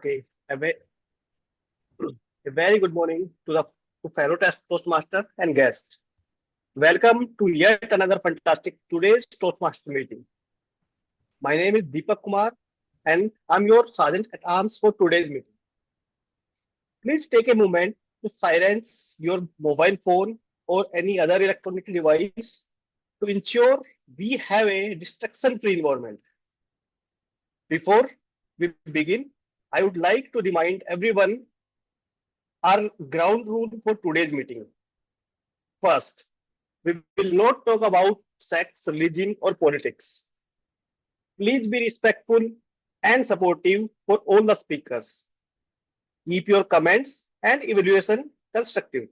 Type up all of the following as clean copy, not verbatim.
Okay, a very good morning to fellow Toastmaster and guests. Welcome to yet another fantastic today's Toastmaster meeting. My name is Deepak Kumar and I'm your Sergeant at Arms for today's meeting. Please take a moment to silence your mobile phone or any other electronic device to ensure we have a distraction-free environment. Before we begin, I would like to remind everyone our ground rule for today's meeting. First, we will not talk about sex, religion, or politics. Please be respectful and supportive for all the speakers. Keep your comments and evaluation constructive.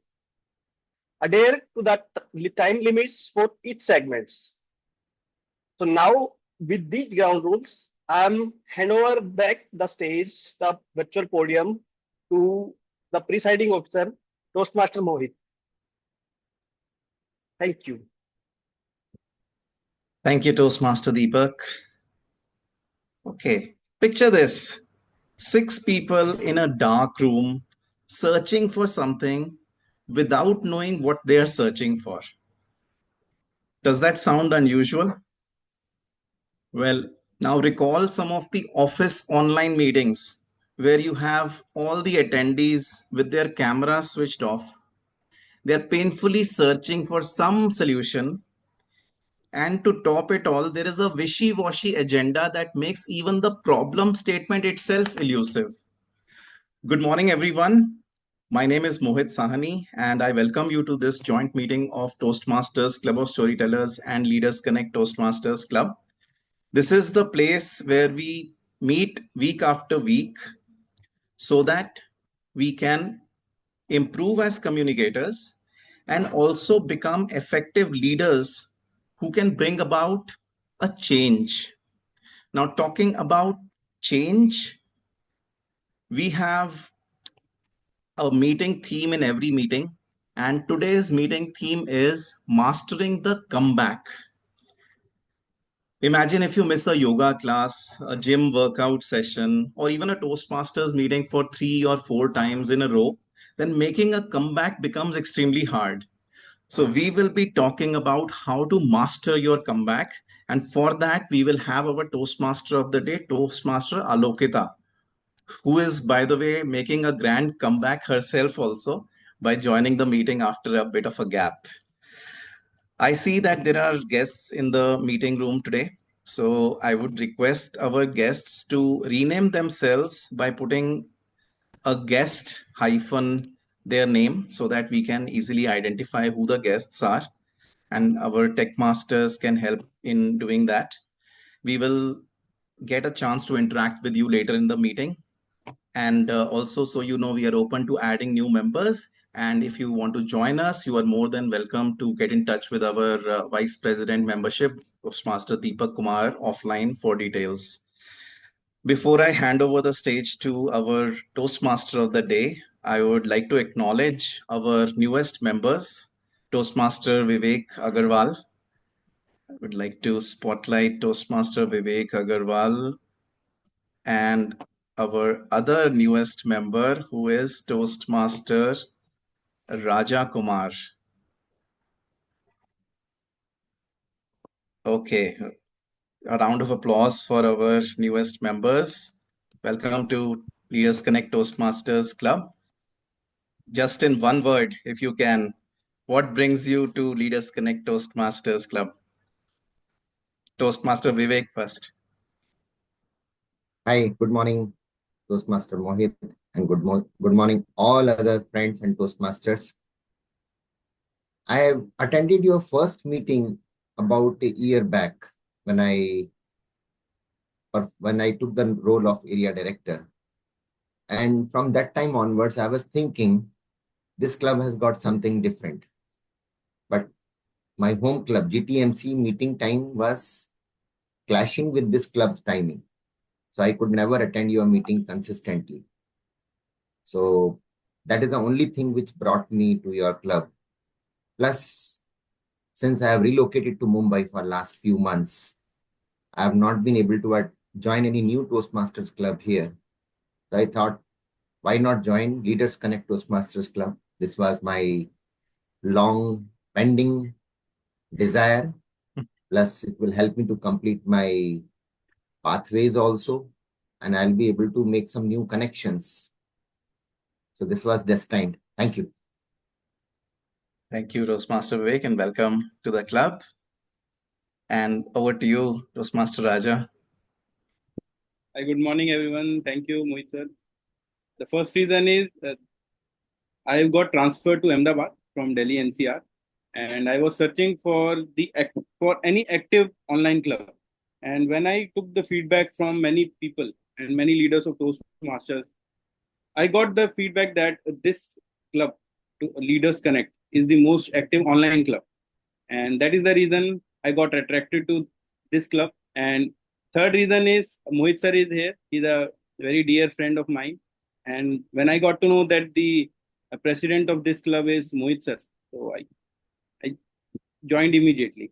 Adhere to the time limits for each segments. So now, with these ground rules, I'm hand over back the stage, the virtual podium, to the presiding officer, Toastmaster Mohit. Thank you. Thank you, Toastmaster Deepak. Okay, picture this. 6 people in a dark room searching for something without knowing what they are searching for. Does that sound unusual? Well, now recall some of the office online meetings where you have all the attendees with their cameras switched off. They're painfully searching for some solution. And to top it all, there is a wishy-washy agenda that makes even the problem statement itself elusive. Good morning, everyone. My name is Mohit Sahani, and I welcome you to this joint meeting of Toastmasters Club of Storytellers and Leaders Connect Toastmasters Club. This is the place where we meet week after week so that we can improve as communicators and also become effective leaders who can bring about a change. Now, talking about change, we have a meeting theme in every meeting, and today's meeting theme is mastering the comeback. Imagine if you miss a yoga class, a gym workout session, or even a Toastmasters meeting for 3 or 4 times in a row, then making a comeback becomes extremely hard. So we will be talking about how to master your comeback. And for that, we will have our Toastmaster of the day, Toastmaster Alokita, who is, by the way, making a grand comeback herself also by joining the meeting after a bit of a gap. I see that there are guests in the meeting room today. So I would request our guests to rename themselves by putting a guest hyphen their name so that we can easily identify who the guests are. And our tech masters can help in doing that. We will get a chance to interact with you later in the meeting. And also, so you know, we are open to adding new members. And if you want to join us, you are more than welcome to get in touch with our Vice President membership, Toastmaster Deepak Kumar, offline for details. Before I hand over the stage to our Toastmaster of the day, I would like to acknowledge our newest members, Toastmaster Vivek Agarwal. I would like to spotlight Toastmaster Vivek Agarwal and our other newest member, who is Toastmaster Raja Kumar. Okay, a round of applause for our newest members. Welcome to Leaders Connect Toastmasters Club. Just in one word, if you can, what brings you to Leaders Connect Toastmasters Club? Toastmaster Vivek first. Hi, good morning, Toastmaster Mohit, and good morning, all other friends and Toastmasters. I have attended your first meeting about a year back when I took the role of area director. And from that time onwards, I was thinking this club has got something different. But my home club, GTMC meeting time was clashing with this club's timing. So I could never attend your meeting consistently. So that is the only thing which brought me to your club. Plus, since I have relocated to Mumbai for last few months, I have not been able to join any new Toastmasters club here. So I thought, why not join Leaders Connect Toastmasters Club? This was my long pending desire. Plus, it will help me to complete my pathways also, and I'll be able to make some new connections. So this was destined. Thank you. Thank you, Toastmaster Vivek, and welcome to the club. And over to you, Toastmaster Raja. Hi, good morning, everyone. Thank you, Mohit sir. The first reason is I got transferred to Ahmedabad from Delhi NCR, and I was searching for any active online club. And when I took the feedback from many people and many leaders of Toastmasters, I got the feedback that this club, Leaders Connect, is the most active online club, and that is the reason I got attracted to this club. And third reason is Mohit sir is here. He's a very dear friend of mine, and when I got to know that the president of this club is Mohit sir, so I joined immediately.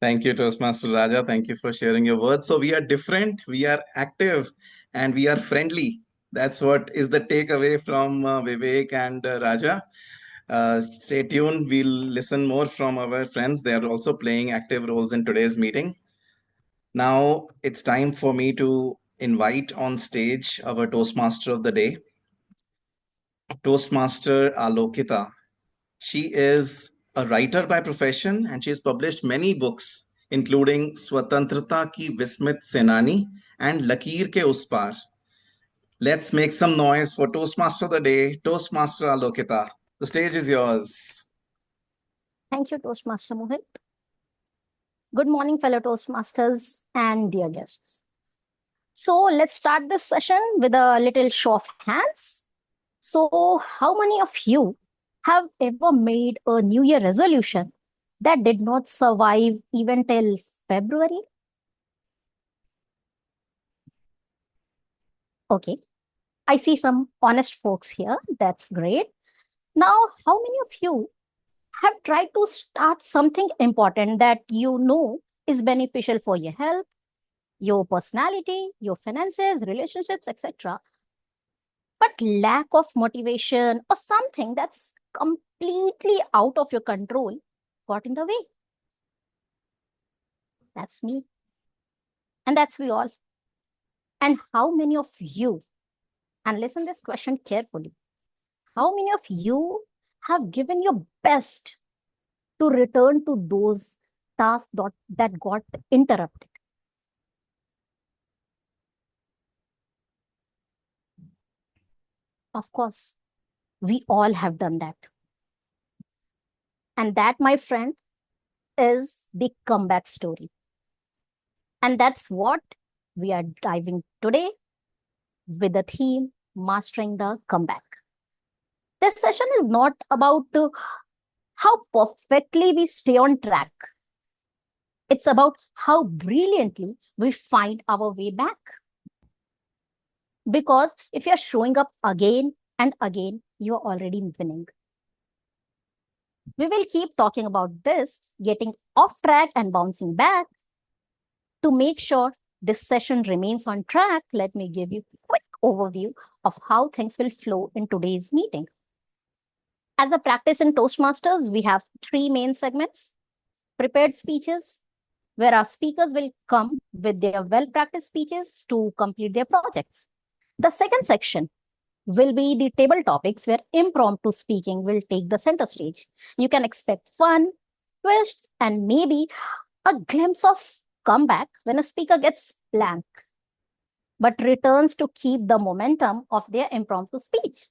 Thank you, Toastmaster Raja. Thank you for sharing your words. So we are different, we are active, and we are friendly. That's what is the takeaway from Vivek and Raja. Stay tuned. We'll listen more from our friends. They are also playing active roles in today's meeting. Now it's time for me to invite on stage our Toastmaster of the day, Toastmaster Alokita. She is a writer by profession and she has published many books, including Swatantrata Ki Vismit Senani and Lakir Ke Us Par. Let's make some noise for Toastmaster of the day, Toastmaster Alokita. The stage is yours. Thank you, Toastmaster Mohit. Good morning, fellow Toastmasters and dear guests. So let's start this session with a little show of hands. So how many of you have ever made a New Year resolution that did not survive even till February? Okay, I see some honest folks here. That's great. Now, how many of you have tried to start something important that you know is beneficial for your health, your personality, your finances, relationships, etc., but lack of motivation or something that's completely out of your control got in the way? That's me. And that's we all. And how many of you, and listen this question carefully, how many of you have given your best to return to those tasks that got interrupted? Of course, we all have done that. And that, my friend, is the comeback story. And that's what we are diving today with the theme, Mastering the Comeback. This session is not about how perfectly we stay on track. It's about how brilliantly we find our way back. Because if you're showing up again and again, you're already winning. We will keep talking about this, getting off track and bouncing back. To make sure this session remains on track, let me give you a quick overview of how things will flow in today's meeting. As a practice in Toastmasters, we have three main segments: prepared speeches, where our speakers will come with their well-practiced speeches to complete their projects. The second section will be the table topics, where impromptu speaking will take the center stage. You can expect fun, twists, and maybe a glimpse of comeback when a speaker gets blank, but returns to keep the momentum of their impromptu speech.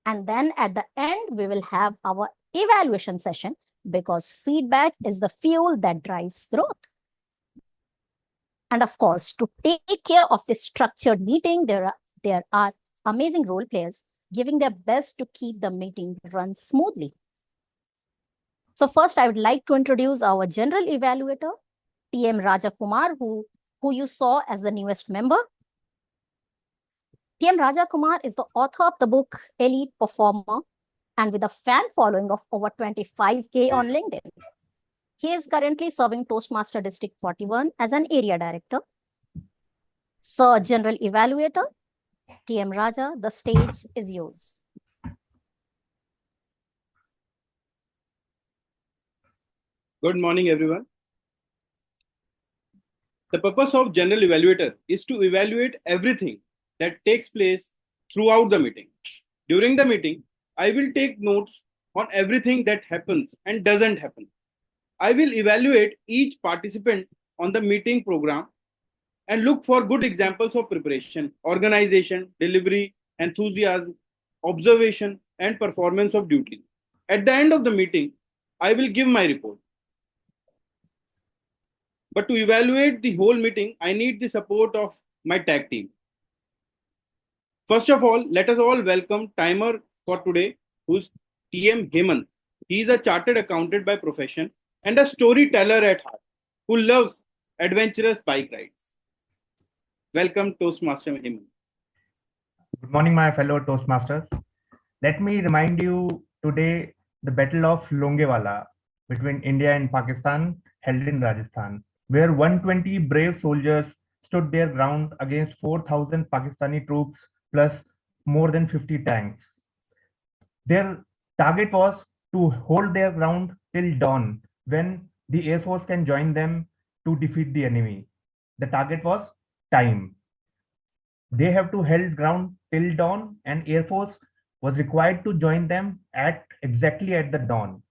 And then at the end, we will have our evaluation session, because feedback is the fuel that drives growth. And of course, to take care of this structured meeting, there are amazing role players giving their best to keep the meeting run smoothly. So first, I would like to introduce our general evaluator, TM Rajakumar, who you saw as the newest member. TM Rajakumar is the author of the book Elite Performer, and with a fan following of over 25K on LinkedIn. He is currently serving Toastmaster District 41 as an area director. So, General Evaluator, TM Raja, the stage is yours. Good morning, everyone. The purpose of General Evaluator is to evaluate everything that takes place throughout the meeting. During the meeting, I will take notes on everything that happens and doesn't happen. I will evaluate each participant on the meeting program and look for good examples of preparation, organization, delivery, enthusiasm, observation, and performance of duty. At the end of the meeting, I will give my report. But to evaluate the whole meeting, I need the support of my tag team. First of all, let us all welcome timer for today, who's TM Hemant. He is a chartered accountant by profession and a storyteller at heart who loves adventurous bike rides. Welcome, Toastmaster Hemant. Good morning, my fellow Toastmasters. Let me remind you today the Battle of Longewala between India and Pakistan held in Rajasthan, where 120 brave soldiers stood their ground against 4,000 Pakistani troops plus more than 50 tanks. Their target was to hold their ground till dawn, when the Air Force can join them to defeat the enemy. The target was time. They have to hold ground till dawn, and Air Force was required to join them at exactly at the dawn.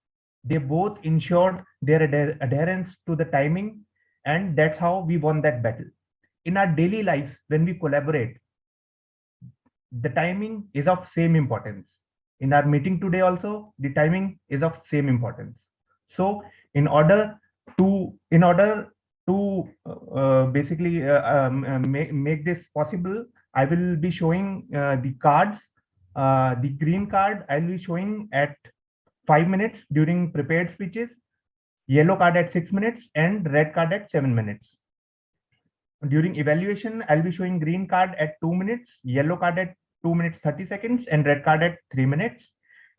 They both ensured their adherence to the timing, and that's how we won that battle. In our daily lives, when we collaborate, the timing is of same importance. In our meeting today also, the timing is of same importance. So in order to basically make this possible, I will be showing the cards. The green card I'll be showing at 5 minutes during prepared speeches, yellow card at 6 minutes, and red card at 7 minutes. During evaluation, I'll be showing green card at 2 minutes, yellow card at 2 minutes 30 seconds, and red card at 3 minutes.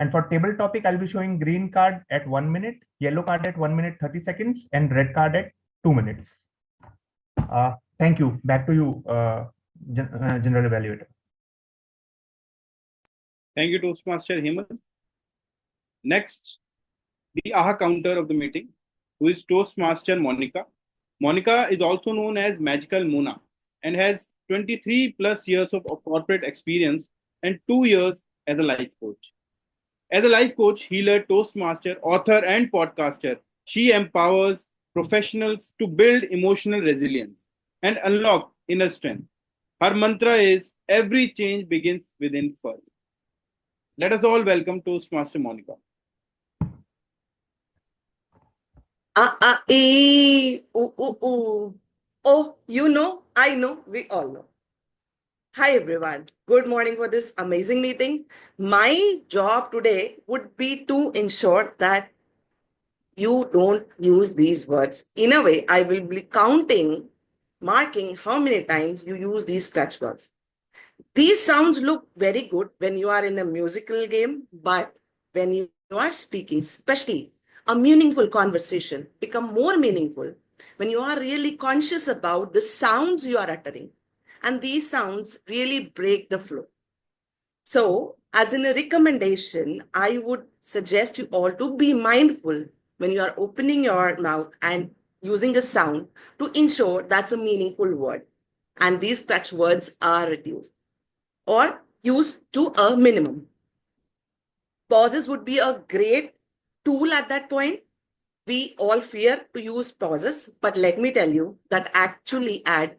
And for table topic, I'll be showing green card at 1 minute, yellow card at 1 minute 30 seconds, and red card at 2 minutes. Thank you. Back to you, General Evaluator. Thank you, Toastmaster Hemant. Next, the AHA counter of the meeting, who is Toastmaster Monica. Monica is also known as Magical Mona and has 23 plus years of corporate experience and 2 years as a life coach. As a life coach, healer, Toastmaster, author, and podcaster, she empowers professionals to build emotional resilience and unlock inner strength. Her mantra is, every change begins within first. Let us all welcome Toastmaster Monica. Oh, you know, I know, we all know. Hi, everyone. Good morning for this amazing meeting. My job today would be to ensure that you don't use these words. In a way, I will be counting, marking how many times you use these scratch words. These sounds look very good when you are in a musical game, but when you are speaking, especially a meaningful conversation, become more meaningful when you are really conscious about the sounds you are uttering. And these sounds really break the flow. So, as in a recommendation, I would suggest you all to be mindful when you are opening your mouth and using a sound to ensure that's a meaningful word. And these scratch words are reduced or used to a minimum. Pauses would be a great tool at that point. We all fear to use pauses, but let me tell you that actually add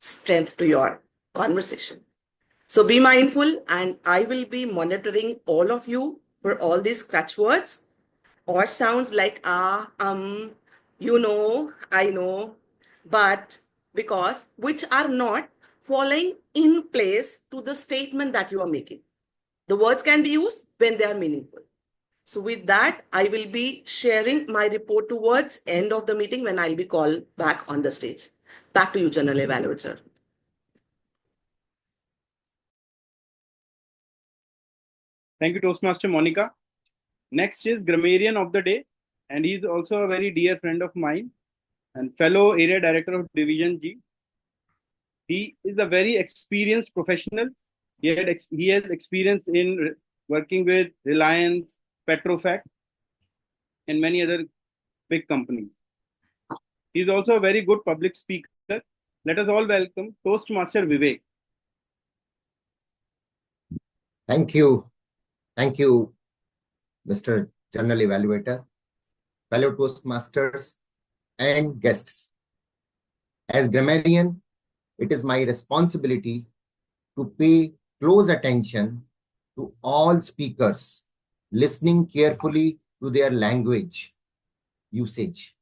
strength to your conversation. So be mindful, and I will be monitoring all of you for all these scratch words or sounds like you know, I know, but because which are not falling in place to the statement that you are making. The words can be used when they are meaningful. So with that, I will be sharing my report towards end of the meeting when I'll be called back on the stage. Back to you, General Evaluator. Thank you, Toastmaster Monica. Next is Grammarian of the Day, and he's also a very dear friend of mine and fellow Area Director of Division G. He is a very experienced professional. He has experience in working with Reliance, Petrofac, and many other big companies. He is also a very good public speaker. Let us all welcome Toastmaster Vivek. Thank you. Thank you, Mr. General Evaluator, fellow Toastmasters, and guests. As grammarian, it is my responsibility to pay close attention to all speakers, listening carefully to their language usage.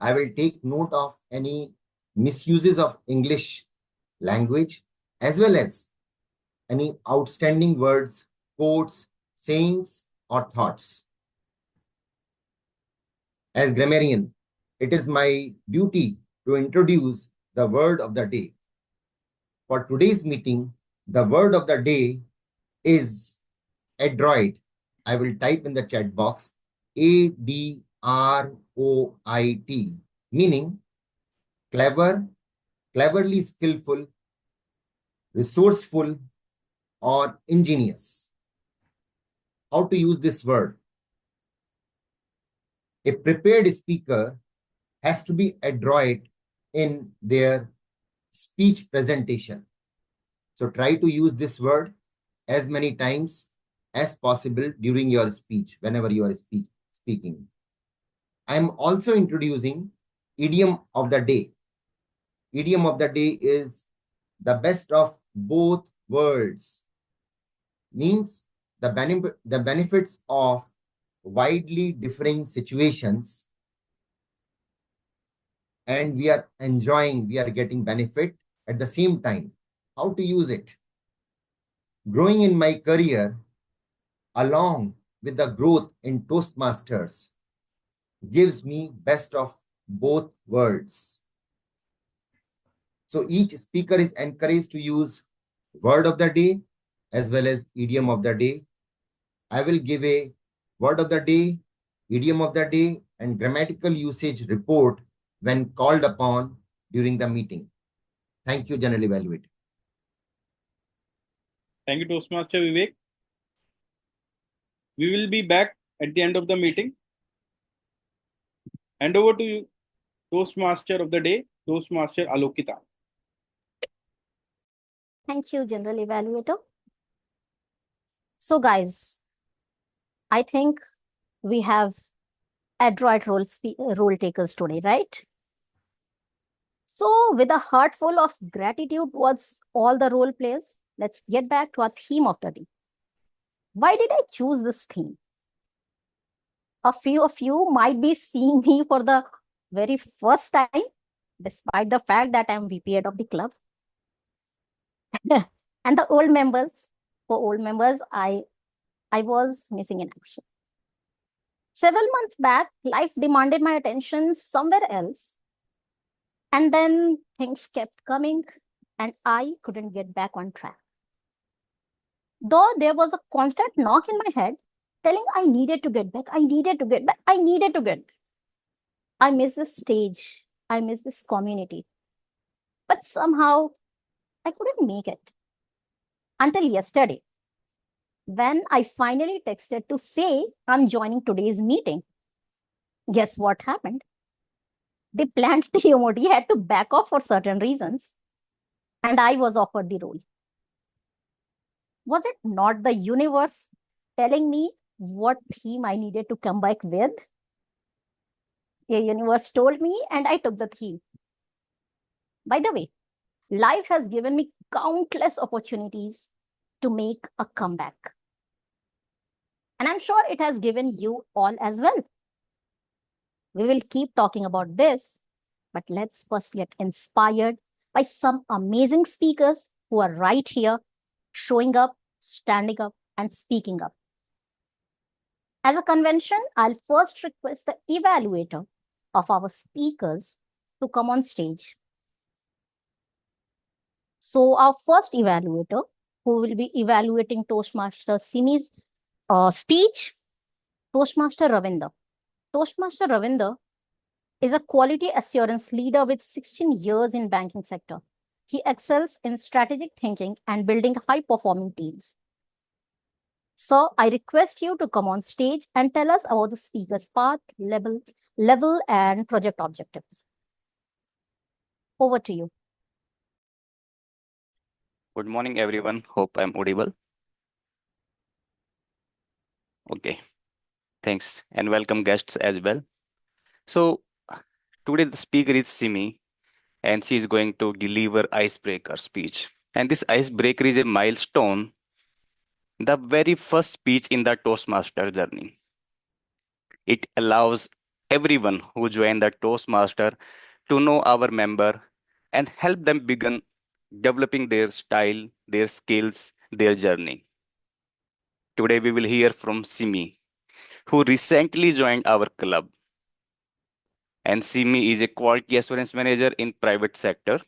I will take note of any misuses of English language as well as any outstanding words, quotes, sayings, or thoughts. As grammarian, it is my duty to introduce the word of the day. For today's meeting, the word of the day is adroit. I will type in the chat box ADROIT, meaning clever, cleverly skillful, resourceful, or ingenious. How to use this word? A prepared speaker has to be adroit in their speech presentation. So try to use this word as many times as possible during your speech, whenever you are speaking. I am also introducing idiom of the day. Idiom of the day is the best of both worlds. Means the benefits of widely differing situations, and we are getting benefit at the same time. How to use it? Growing in my career, along with the growth in Toastmasters, gives me best of both worlds. So each speaker is encouraged to use word of the day as well as idiom of the day. I will give a word of the day, idiom of the day, and grammatical usage report when called upon during the meeting. Thank you, General Evaluator. Thank you, Toastmaster Vivek. We will be back at the end of the meeting. Hand over to you, Toastmaster of the day, Toastmaster Alokita. Thank you, General Evaluator. So guys, I think we have adroit role takers today, right? So with a heart full of gratitude towards all the role players, let's get back to our theme of the day. Why did I choose this theme? A few of you might be seeing me for the very first time, despite the fact that I'm VP head of the club. And the old members, I was missing in action. Several months back, life demanded my attention somewhere else. And then things kept coming and I couldn't get back on track. Though there was a constant knock in my head telling I needed to get back, I needed to get back, I needed to get back. I miss this stage, I miss this community. But somehow I couldn't make it until yesterday, when I finally texted to say I'm joining today's meeting. Guess what happened? The planned TMOD had to back off for certain reasons, and I was offered the role. Was it not the universe telling me what theme I needed to come back with? The universe told me, and I took the theme. By the way, life has given me countless opportunities to make a comeback. And I'm sure it has given you all as well. We will keep talking about this, but let's first get inspired by some amazing speakers who are right here, showing up, standing up, and speaking up. As a convention, I'll first request the evaluator of our speakers to come on stage. So our first evaluator, who will be evaluating Toastmaster Simi's speech, Toastmaster Ravinder. Toastmaster Ravinder is a quality assurance leader with 16 years in banking sector. He excels in strategic thinking and building high-performing teams. So I request you to come on stage and tell us about the speaker's path, level and project objectives. Over to you. Good morning, everyone. Hope I'm audible. Okay, thanks, and welcome guests as well. So today the speaker is Simi, and she is going to deliver icebreaker speech. And this icebreaker is a milestone, the very first speech in the Toastmaster journey. It allows everyone who joined the Toastmaster to know our member and help them begin developing their style, their skills, their journey. Today we will hear from Simi, who recently joined our club. And Simi is a quality assurance manager in private sector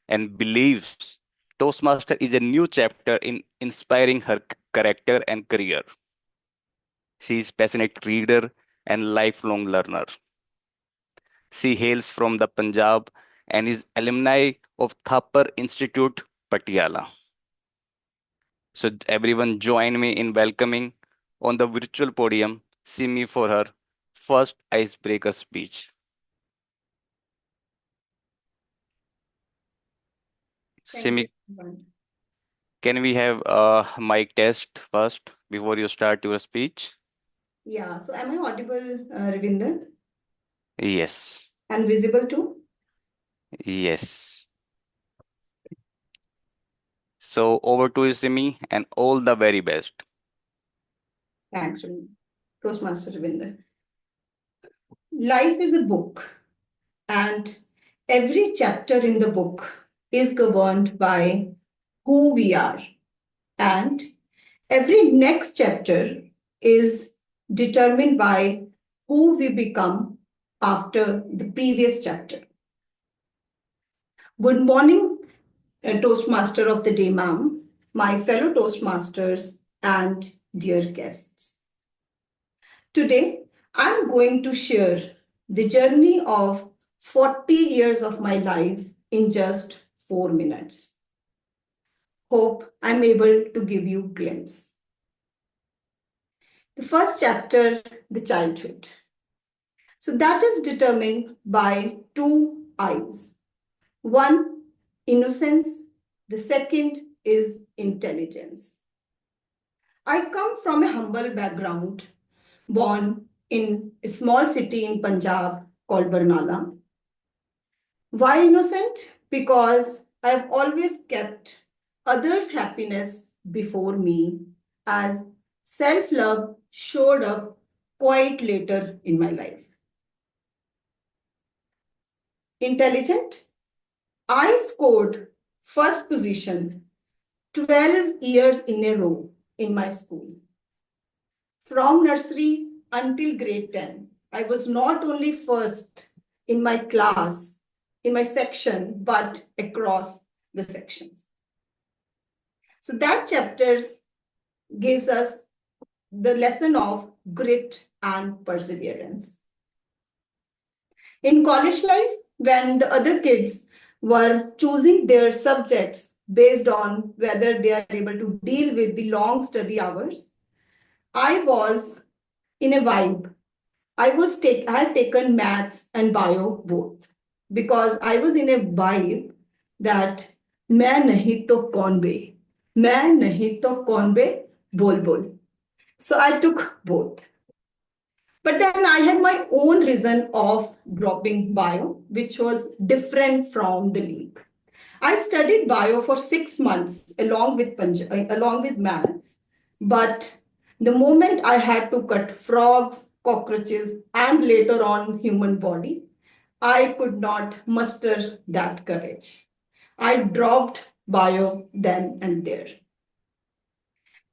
and believes Toastmaster is a new chapter in inspiring her character and career. She is passionate reader and lifelong learner. She hails from the Punjab and is alumni of Thapar Institute, Patiala. So everyone join me in welcoming on the virtual podium Simi for her first icebreaker speech. Simi, can we have a mic test first before you start your speech? Yeah, so am I audible, Ravinder? Yes. And visible too? Yes. So over to you, Simi, and all the very best. Thanks, Ravinder. Toastmaster Ravinder. Life is a book, and every chapter in the book is governed by who we are. And every next chapter is determined by who we become after the previous chapter. Good morning, Toastmaster of the day, ma'am, my fellow Toastmasters, and dear guests. Today, I'm going to share the journey of 40 years of my life in just 4 minutes. Hope I'm able to give you a glimpse. The first chapter, the childhood. So that is determined by 2 I's. One, innocence. The second is intelligence. I come from a humble background, born in a small city in Punjab called Barnala. Why innocent? Because I've always kept others' happiness before me, as self-love showed up quite later in my life. Intelligent? I scored first position 12 years in a row in my school. From nursery until grade 10, I was not only first in my class, in my section, but across the sections. So that chapter gives us the lesson of grit and perseverance. In college life, when the other kids were choosing their subjects based on whether they are able to deal with the long study hours, I was in a vibe. I had taken maths and bio both because I was in a vibe that मैं नहीं तो कौन बे, मैं नहीं तो कौन बे, बोल बोल. So I took both. But then I had my own reason of dropping bio, which was different from the league. I studied bio for 6 months along with maths, but the moment I had to cut frogs, cockroaches, and later on human body, I could not muster that courage. I dropped bio then and there.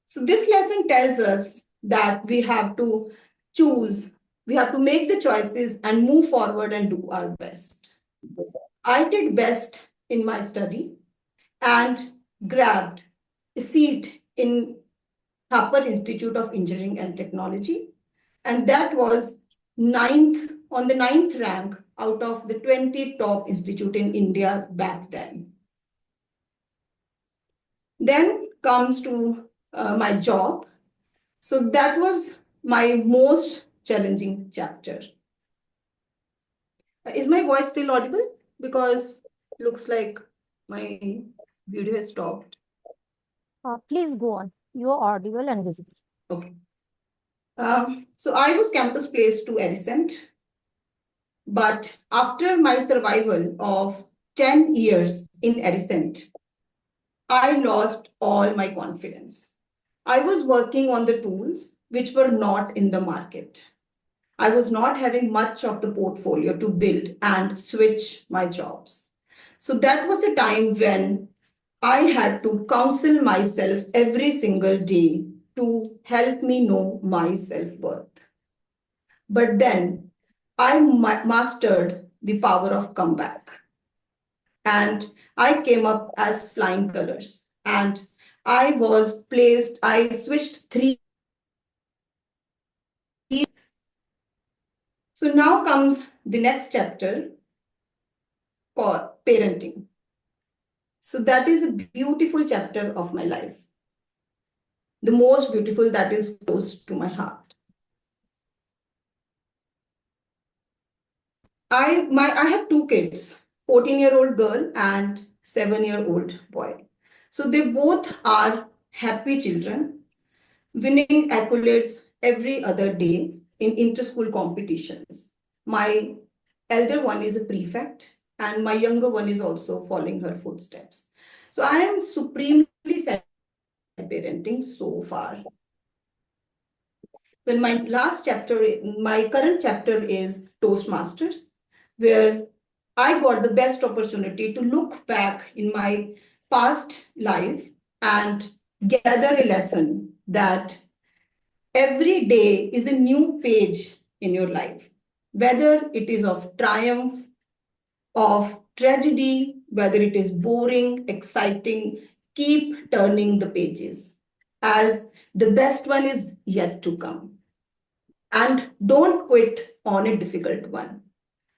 So this lesson tells us that we have to choose, we have to make the choices and move forward and do our best. I did best in my study and grabbed a seat in Thapar Institute of Engineering and Technology. And that was on the 9th rank out of the 20 top institute in India back then. Then comes to my job. So that was my most challenging chapter. Is my voice still audible? Because looks like my video has stopped. Please go on. You are audible and visible. Okay. So I was campus placed to Alicent, but after my survival of 10 years in Alicent, I lost all my confidence. I was working on the tools which were not in the market. I was not having much of the portfolio to build and switch my jobs. So that was the time when I had to counsel myself every single day to help me know my self-worth. But then I mastered the power of comeback. And I came up as flying colors. And I switched 3. So now comes the next chapter called parenting. So that is a beautiful chapter of my life. The most beautiful that is close to my heart. I have 2 kids, 14-year-old girl and 7-year-old boy. So they both are happy children, winning accolades every other day in inter-school competitions. My elder one is a prefect and my younger one is also following her footsteps. So I am supremely satisfied with parenting so far. Then my current chapter is Toastmasters, where I got the best opportunity to look back in my past life and gather a lesson that every day is a new page in your life, whether it is of triumph, of tragedy, whether it is boring, exciting, keep turning the pages, as the best one is yet to come. And don't quit on a difficult one.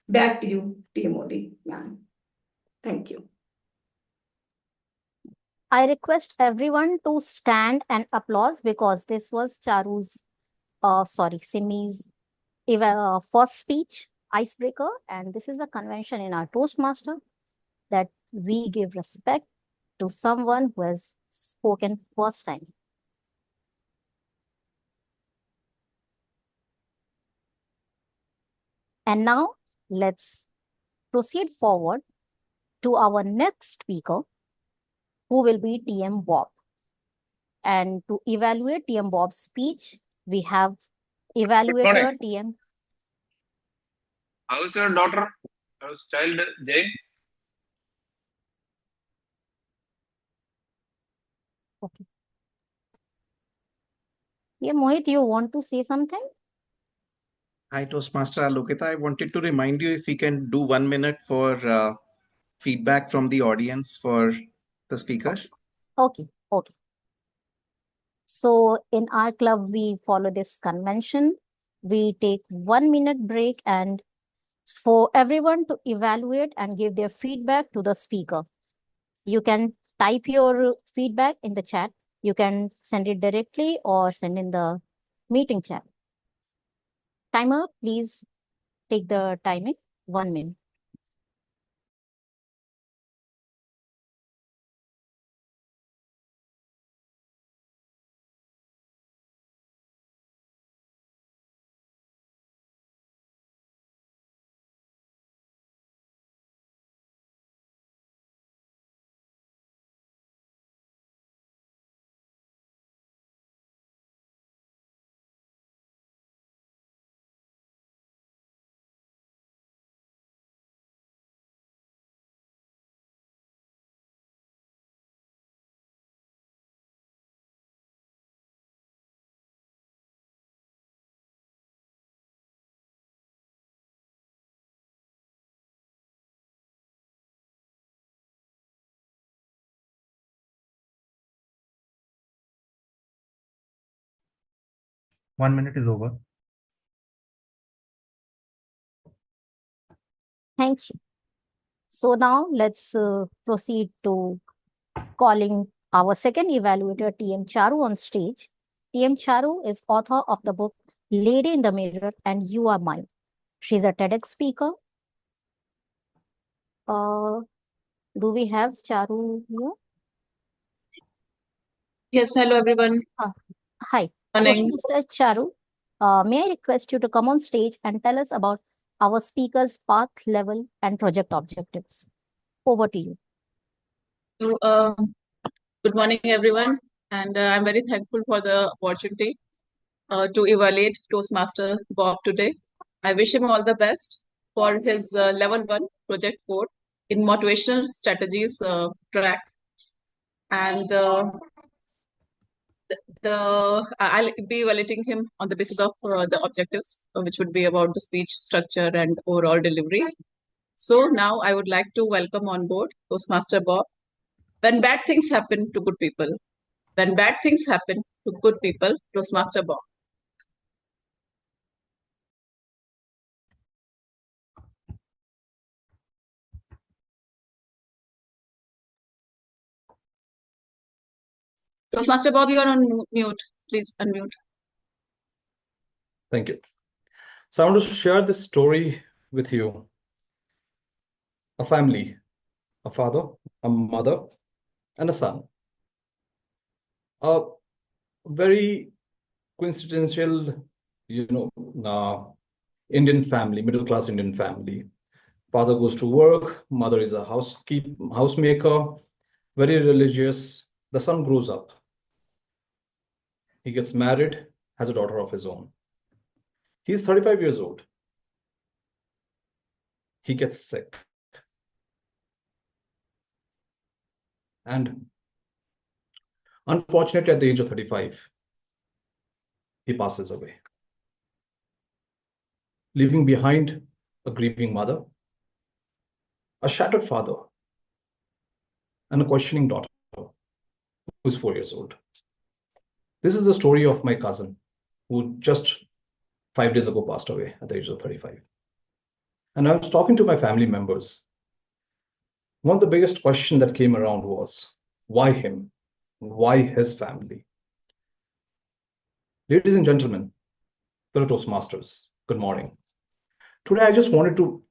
Back to you, TMOD, ma'am. Thank you. I request everyone to stand and applause because this was Simi's first speech, icebreaker, and this is a convention in our Toastmaster that we give respect to someone who has spoken first time. And now let's proceed forward to our next speaker, who will be TM Bob. And to evaluate TM Bob's speech, we have evaluator TM. How's your daughter? How's child Jane? Okay. Yeah, Mohit, you want to say something? Hi, Toastmaster Alokita. I wanted to remind you if we can do 1 minute for feedback from the audience for the speaker. Okay. So in our club, we follow this convention. We take 1 minute break and for everyone to evaluate and give their feedback to the speaker. You can type your feedback in the chat. You can send it directly or send in the meeting chat. Timer, please take the timing, 1 minute. One minute is over. Thank you. So now let's proceed to calling our second evaluator, TM Charu, on stage. TM Charu is author of the book Lady in the Mirror and You Are Mine. She's a TEDx speaker. Do we have Charu here? Yes, hello everyone. Hi, Morning. Mr. Charu. May I request you to come on stage and tell us about our speaker's path, level, and project objectives? Over to you. So, good morning everyone, and I'm very thankful for the opportunity to evaluate Toastmaster Bob today. I wish him all the best for his level 1 project 4 in motivational strategies track, and I'll be evaluating him on the basis of the objectives, which would be about the speech structure and overall delivery. So now I would like to welcome on board Toastmaster Bob. When bad things happen to good people, when bad things happen to good people, Toastmaster Bob. Toastmaster Bob, you are on mute. Please unmute. Thank you. So I want to share this story with you. A family, a father, a mother, and a son. A very coincidental, Indian family, middle-class Indian family. Father goes to work, mother is a housemaker, very religious. The son grows up. He gets married, has a daughter of his own. He's 35 years old. He gets sick. And unfortunately, at the age of 35, he passes away, leaving behind a grieving mother, a shattered father, and a questioning daughter who's 4 years old. This is the story of my cousin who just 5 days ago passed away at the age of 35. And I was talking to my family members. One of the biggest questions that came around was, why him? Why his family? Ladies and gentlemen, fellow Toastmasters, good morning. Today, I just wanted to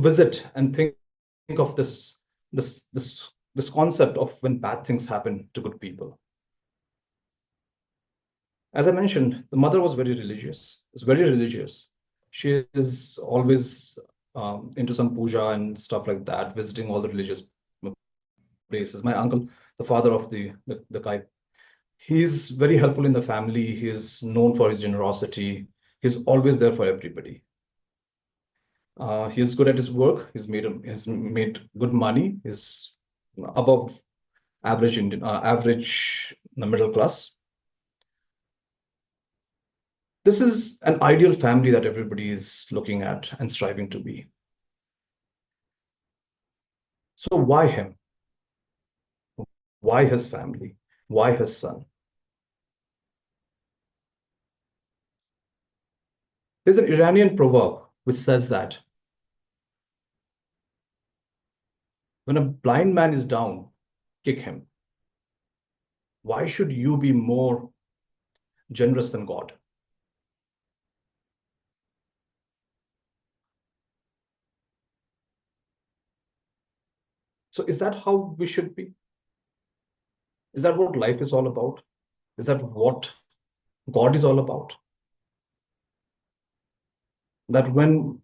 visit and think of this concept of when bad things happen to good people. As I mentioned, the mother was very religious. Is very religious. She is always into some puja and stuff like that, visiting all the religious places. My uncle, the father of the guy, he's very helpful in the family. He is known for his generosity. He's always there for everybody. He's good at his work. He's made good money. He's above average in the middle class. This is an ideal family that everybody is looking at and striving to be. So why him? Why his family? Why his son? There's an Iranian proverb which says that when a blind man is down, kick him. Why should you be more generous than God? So is that how we should be? Is that what life is all about? Is that what God is all about? That when,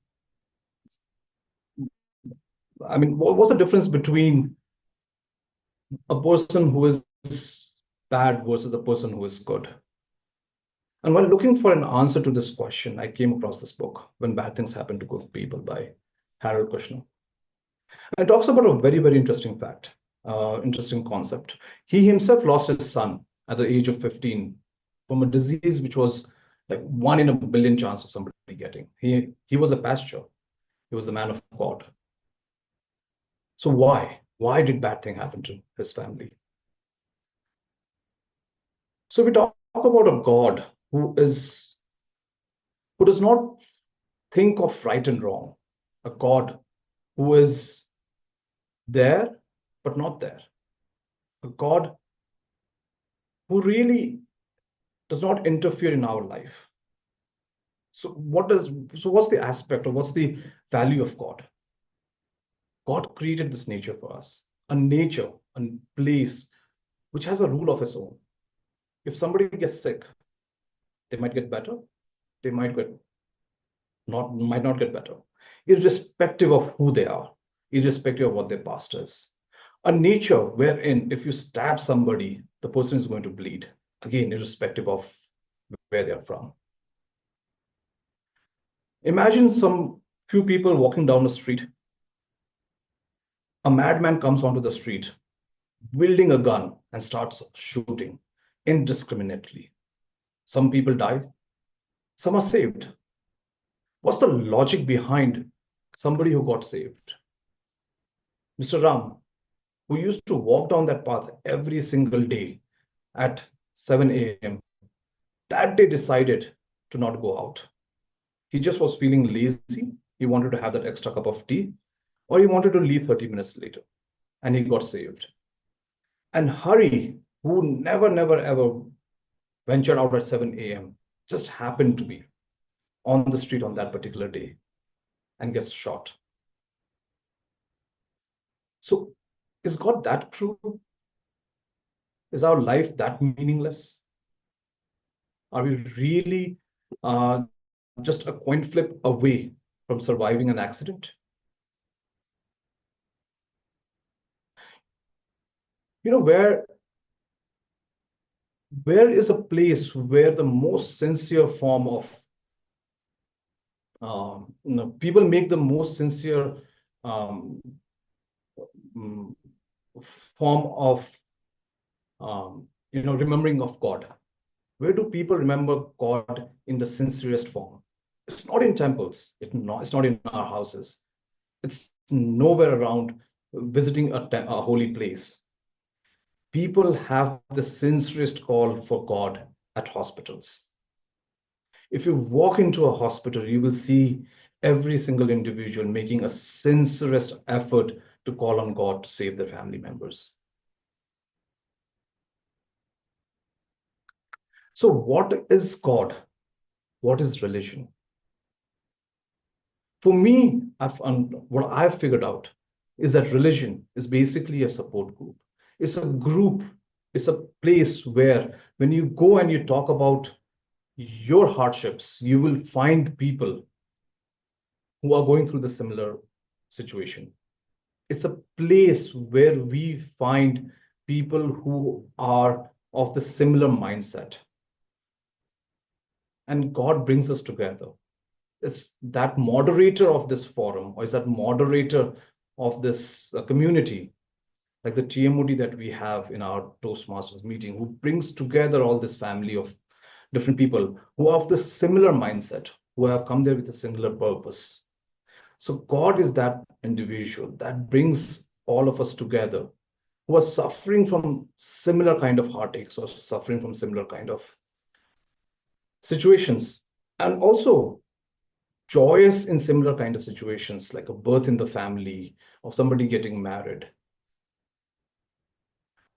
I mean, what's the difference between a person who is bad versus a person who is good? And while looking for an answer to this question, I came across this book, When Bad Things Happen to Good People by Harold Kushner. And it talks about a very, very interesting fact, interesting concept. He himself lost his son at the age of 15 from a disease which was like 1 in a billion chance of somebody getting. He was a pastor. He was the man of God. So why? Why did bad thing happen to his family? So we talk about a God who does not think of right and wrong, a God who is there, but not there. A God who really does not interfere in our life. So what's the aspect, or what's the value of God? God created this nature for us, a nature, a place which has a rule of its own. If somebody gets sick, they might get better, they might not get better, irrespective of who they are, irrespective of what their past is. A nature wherein if you stab somebody, the person is going to bleed, again, irrespective of where they're from. Imagine some few people walking down the street. A madman comes onto the street, wielding a gun, and starts shooting indiscriminately. Some people die, some are saved. What's the logic behind somebody who got saved? Mr. Ram, who used to walk down that path every single day at 7 a.m., that day decided to not go out. He just was feeling lazy. He wanted to have that extra cup of tea, or he wanted to leave 30 minutes later, and he got saved. And Hari, who never, ever ventured out at 7 a.m., just happened to be on the street on that particular day and gets shot. So is God that true? Is our life that meaningless? Are we really just a coin flip away from surviving an accident? You know, where is a place where the most sincere form of people make the most sincere form of remembering of God? Where do people remember God in the sincerest form? It's not in temples. It's not in our houses. It's nowhere around visiting a holy place. People have the sincerest call for God at hospitals. If you walk into a hospital, you will see every single individual making a sincerest effort to call on God to save their family members. So what is God? What is religion? For me, what I've figured out is that religion is basically a support group. It's a group, it's a place where when you go and you talk about your hardships, you will find people who are going through the similar situation. It's a place where we find people who are of the similar mindset. And God brings us together. It's that moderator of this forum, or is that moderator of this community, like the TMOD that we have in our Toastmasters meeting, who brings together all this family of different people who have the similar mindset, who have come there with a similar purpose. So God is that individual that brings all of us together who are suffering from similar kind of heartaches or suffering from similar kind of situations, and also joyous in similar kind of situations, like a birth in the family or somebody getting married.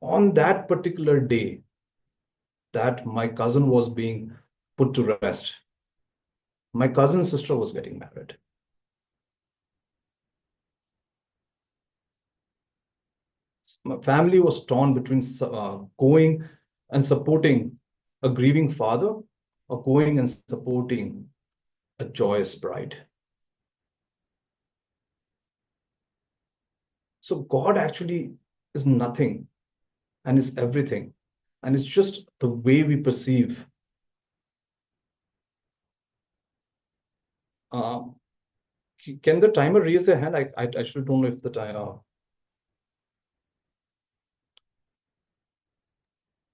On that particular day that my cousin was being put to rest, my cousin's sister was getting married. My family was torn between going and supporting a grieving father or going and supporting a joyous bride. So God actually is nothing and is everything. And it's just the way we perceive. Can the timer raise their hand? I actually don't know if the timer.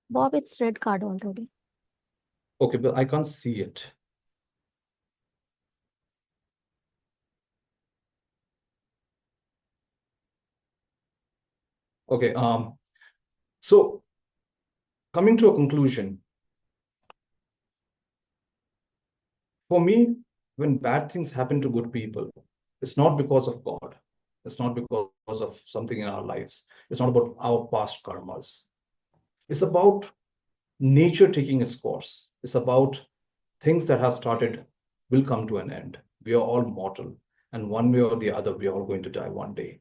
Bob, it's red card already. Okay, but I can't see it. Okay, so coming to a conclusion, for me, when bad things happen to good people, it's not because of God. It's not because of something in our lives. It's not about our past karmas. It's about nature taking its course. It's about things that have started will come to an end. We are all mortal, and one way or the other, we are all going to die one day.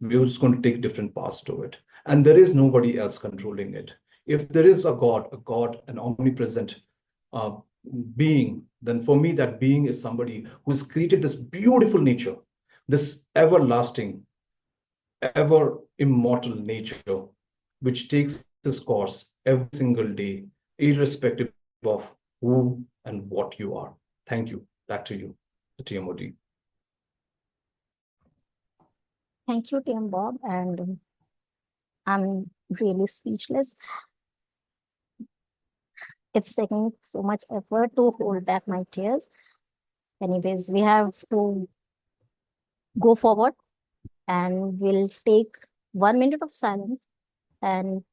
We're just going to take different paths to it. And there is nobody else controlling it. If there is a God, an omnipresent being, then for me, that being is somebody who has created this beautiful nature, this everlasting, ever immortal nature, which takes its course every single day, irrespective of who and what you are. Thank you. Back to you, the TMOD. Thank you, TM Bob, and I'm really speechless. It's taking so much effort to hold back my tears. Anyways, we have to go forward, and we'll take 1 minute of silence, and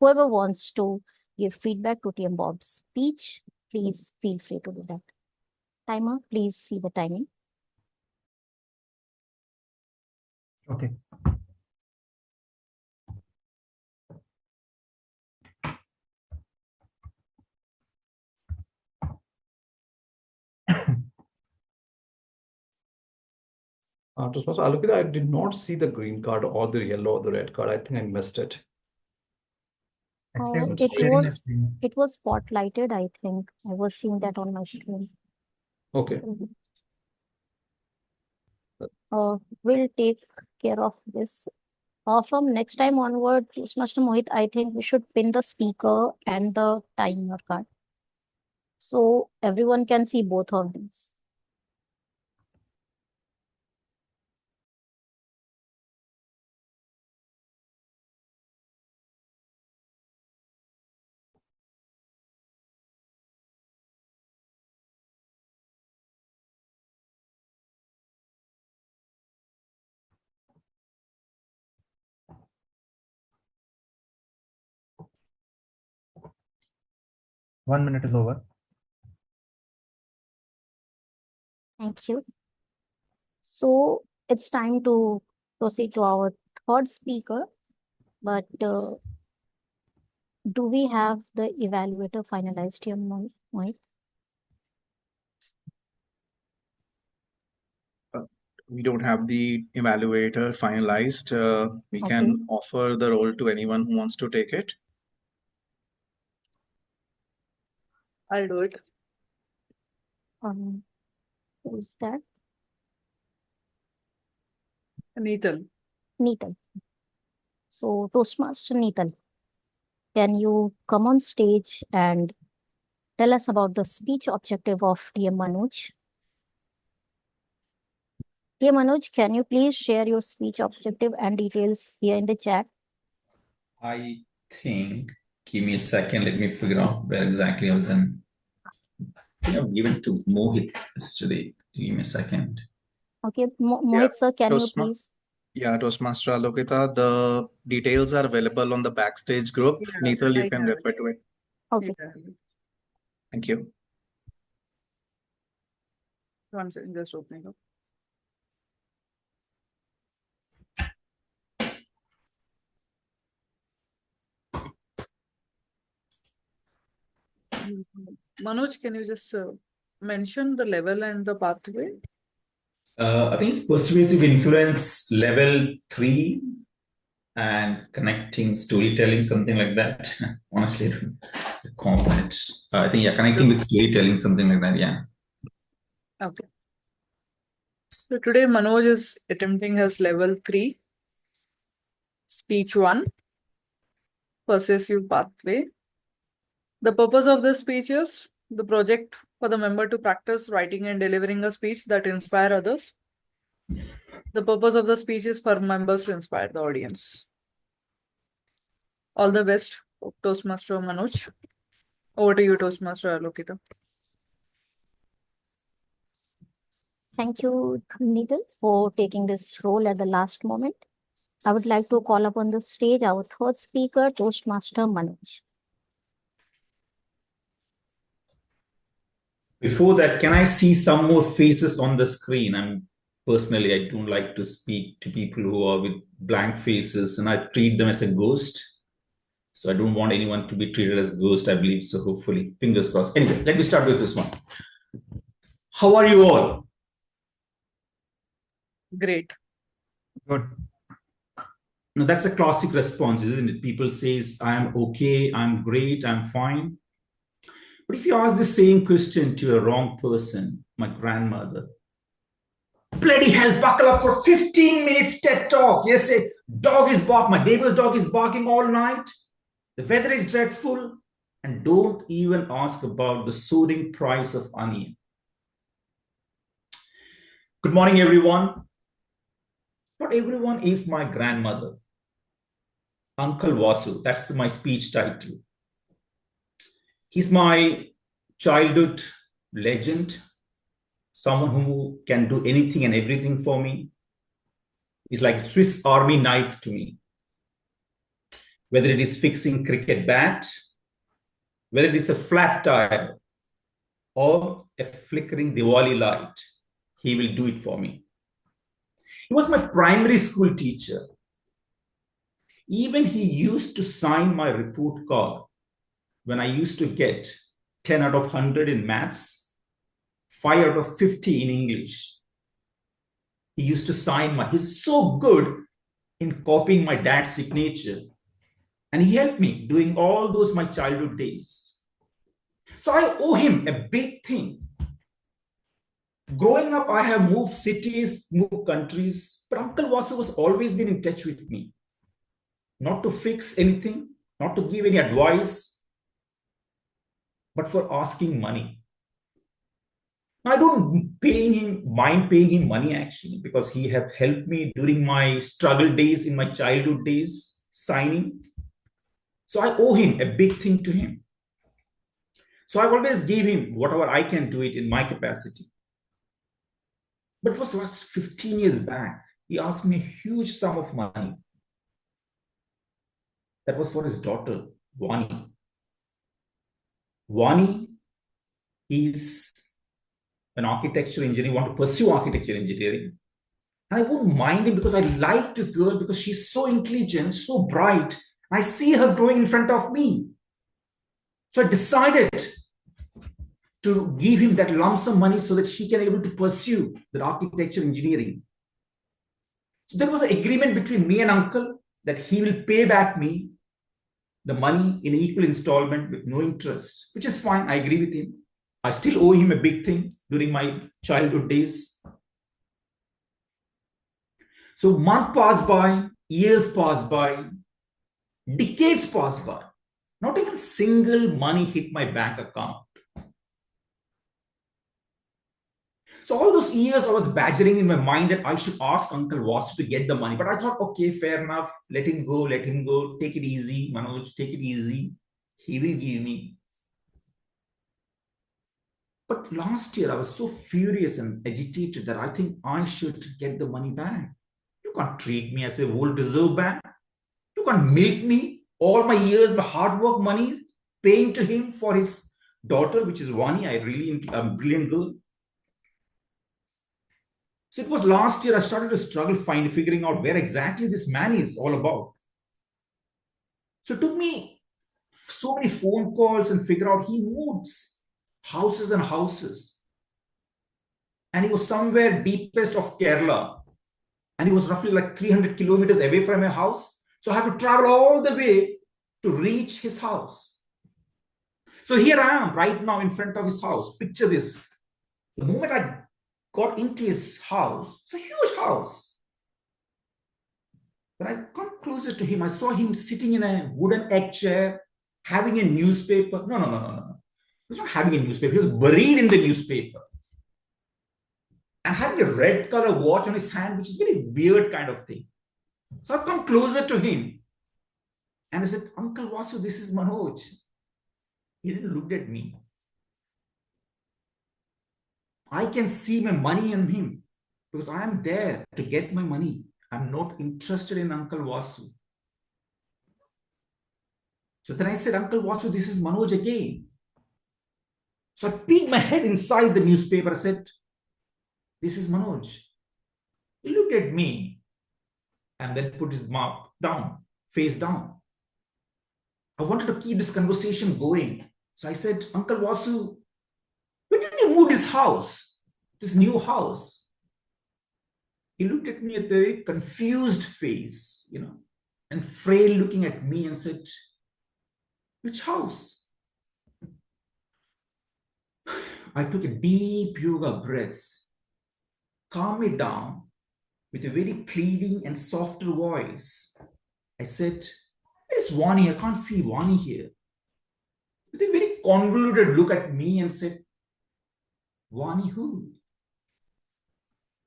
whoever wants to give feedback to TM Bob's speech, please feel free to do that. Timer, please see the timing. Okay. Toastmaster Alokita, I did not see the green card or the yellow or the red card. I think I missed it. It was spotlighted, I think. I was seeing that on my screen. Okay. We'll take care of this. From next time onward, Toastmaster Mohit, I think we should pin the speaker and the timer card, so everyone can see both of these. One minute is over. Thank you. So it's time to proceed to our third speaker, but do we have the evaluator finalized here, Mohit? We don't have the evaluator finalized. We can offer the role to anyone who wants to take it. I'll do it. Who's that? Neetal. Neetal. So Toastmaster Neetal, can you come on stage and tell us about the speech objective of TM Manoj? TM Manoj, can you please share your speech objective and details here in the chat? I think, give me a second, let me figure out where exactly I've done. I think I've given to Mohit yesterday. Give me a second. Okay, Mohit sir, can you please? Yeah, Toastmaster Alokita, the details are available on the backstage group. Yeah, Neetal, you can refer to it. Okay. Thank you. One second, just opening up. Manoj, can you just mention the level and the pathway? I think it's persuasive influence level 3 and connecting storytelling, something like that. Honestly, I don't recall that. I think, yeah, connecting with storytelling, something like that. Yeah. Okay. So today Manoj is attempting his level 3, speech 1, persuasive pathway. The purpose of this speech is the project for the member to practice writing and delivering a speech that inspire others. The purpose of the speech is for members to inspire the audience. All the best, Toastmaster Manoj. Over to you, Toastmaster Alokita. Thank you, Neetal, for taking this role at the last moment. I would like to call upon the stage our third speaker, Toastmaster Manoj. Before that, can I see some more faces on the screen? I'm Personally, I don't like to speak to people who are with blank faces, and I treat them as a ghost. So I don't want anyone to be treated as ghost, I believe. So hopefully, fingers crossed. Anyway, let me start with this one. How are you all? Great. Good. Now, that's a classic response, isn't it? People say, I'm okay, I'm great, I'm fine. But if you ask the same question to a wrong person, my grandmother, bloody hell, buckle up for 15 minutes TED talk. Yes, a dog is barking, my neighbor's dog is barking all night. The weather is dreadful. And don't even ask about the soaring price of onion. Good morning, everyone. Not everyone is my grandmother. Uncle Vasu, that's my speech title. He's my childhood legend, someone who can do anything and everything for me. He's like a Swiss Army knife to me. Whether it is fixing cricket bat, whether it is a flat tire or a flickering Diwali light, he will do it for me. He was my primary school teacher. Even he used to sign my report card when I used to get 10 out of 100 in maths, 5 out of 50 in English. He used to sign he's so good in copying my dad's signature. And he helped me doing all those my childhood days. So I owe him a big thing. Growing up, I have moved cities, moved countries, but Uncle Vasu has always been in touch with me. Not to fix anything, not to give any advice, but for asking money. I don't mind paying him money actually, because he have helped me during my struggle days, in my childhood days, signing. So I owe him a big thing to him. So I always gave him whatever I can do it in my capacity. But it was last 15 years back. He asked me a huge sum of money. That was for his daughter, Vani. Vani is an architecture engineer, want to pursue architecture engineering. And I wouldn't mind him because I like this girl because she's so intelligent, so bright. I see her growing in front of me. So I decided to give him that lump sum money so that she can be able to pursue the architecture engineering. So there was an agreement between me and uncle that he will pay back me the money in equal installment with no interest, which is fine. I agree with him. I still owe him a big thing during my childhood days. So months pass by, years pass by, decades pass by. Not even a single money hit my bank account. So all those years I was badgering in my mind that I should ask Uncle Vasu to get the money. But I thought, okay, fair enough. Let him go, take it easy. Manoj, take it easy. He will give me. But last year I was so furious and agitated that I think I should get the money back. You can't treat me as a old reserve bank. You can't milk me all my years, my hard work money, paying to him for his daughter, which is Vani. A brilliant girl. So it was last year I started to struggle figuring out where exactly this man is all about. So it took me so many phone calls and figure out he moves houses and houses. And he was somewhere deepest of Kerala. And he was roughly like 300 kilometers away from my house. So I have to travel all the way to reach his house. So here I am right now in front of his house. Picture this. The moment I got into his house, it's a huge house. When I got closer to him, I saw him sitting in a wooden egg chair, having a newspaper. No. He was not having a newspaper. He was buried in the newspaper. And having a red color watch on his hand, which is a very weird kind of thing. So I come closer to him. And I said, Uncle Vasu, this is Manoj. He didn't look at me. I can see my money in him because I am there to get my money. I'm not interested in Uncle Vasu. So then I said, Uncle Vasu, this is Manoj again. So I peeked my head inside the newspaper. I said, this is Manoj. He looked at me and then put his mouth down, face down. I wanted to keep this conversation going. So I said, Uncle Vasu, when did you move this house, this new house? He looked at me with a very confused face, and frail looking at me and said, which house? I took a deep yoga breath, calmed it down with a very pleading and softer voice. I said, where's Vani? I can't see Vani here. With a very convoluted look at me and said, Vani who?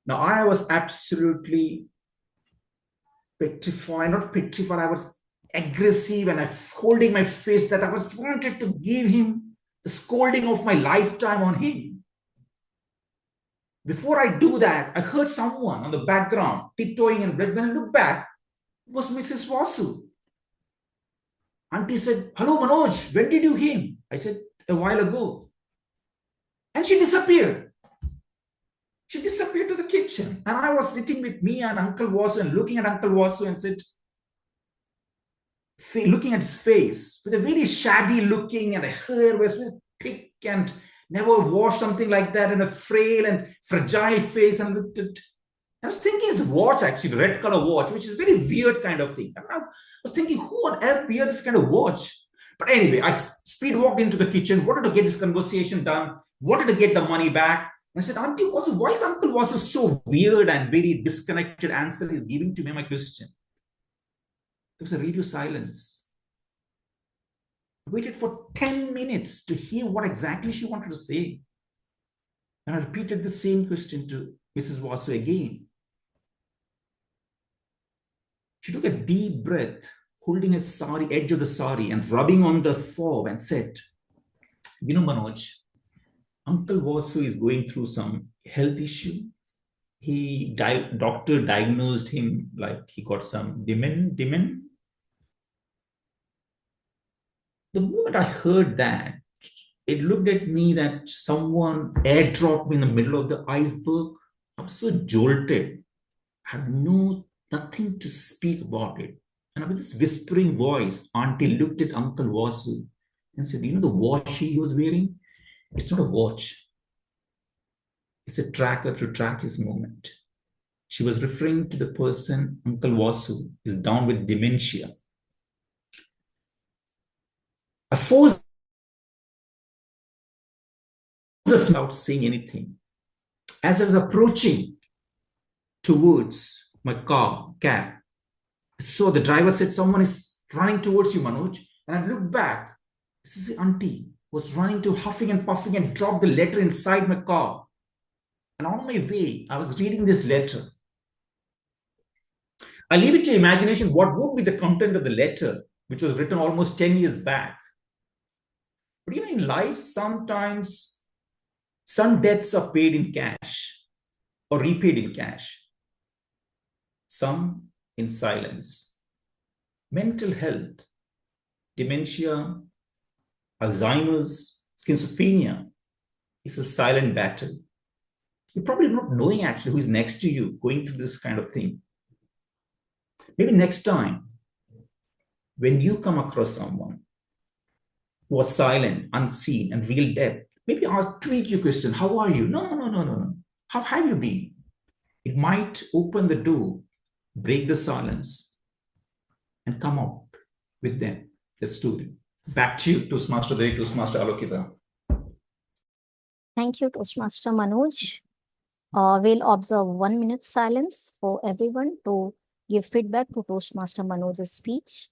Now I was absolutely petrified, not petrified, I was aggressive and I holding my face that I was wanted to give him the scolding of my lifetime on him. Before I do that, I heard someone on the background tiptoeing and when I looked back, it was Mrs. Vasu. Auntie said, hello Manoj, when did you came? I said, a while ago. And she disappeared. She disappeared to the kitchen. And I was sitting with me and Uncle Vasu and looking at Uncle Vasu and said, looking at his face with a very shabby looking and the hair was very thick and never washed, something like that, and a frail and fragile face. And looked at, I was thinking it's a watch, actually, red color watch, which is a very weird kind of thing. And I was thinking, who on earth wears this kind of watch? But anyway, I speed walked into the kitchen, wanted to get this conversation done, wanted to get the money back. And I said, Auntie Vasu, why is Uncle Vasu so weird and very disconnected answer he's giving to me my question? There was a radio silence. I waited for 10 minutes to hear what exactly she wanted to say. And I repeated the same question to Mrs. Vasu again. She took a deep breath, holding her sari, edge of the sari and rubbing on the fob and said, Manoj, Uncle Vasu is going through some health issue. Doctor diagnosed him like he got some dementia. The moment I heard that, it looked at me that someone airdropped me in the middle of the iceberg. I was so jolted. I had nothing to speak about it. And with this whispering voice, Auntie looked at Uncle Vasu and said, the watch he was wearing? It's not a watch. It's a tracker to track his movement. She was referring to the person, Uncle Vasu, is down with dementia. I forced us without saying anything. As I was approaching towards my cab, I saw the driver said, someone is running towards you, Manoj. And I looked back. This is the auntie was running to huffing and puffing and dropped the letter inside my car. And on my way, I was reading this letter. I leave it to imagination what would be the content of the letter, which was written almost 10 years back. But in life, sometimes some debts are paid in cash or repaid in cash. Some in silence. Mental health, dementia, Alzheimer's, schizophrenia is a silent battle. You're probably not knowing actually who is next to you going through this kind of thing. Maybe next time, when you come across someone who was silent, unseen, and real depth, maybe I'll tweak your question. How are you? No. How have you been? It might open the door, break the silence, and come out with them, that story. Back to you, Toastmaster Alokita. Thank you, Toastmaster Manoj. We'll observe 1 minute silence for everyone to give feedback to Toastmaster Manoj's speech.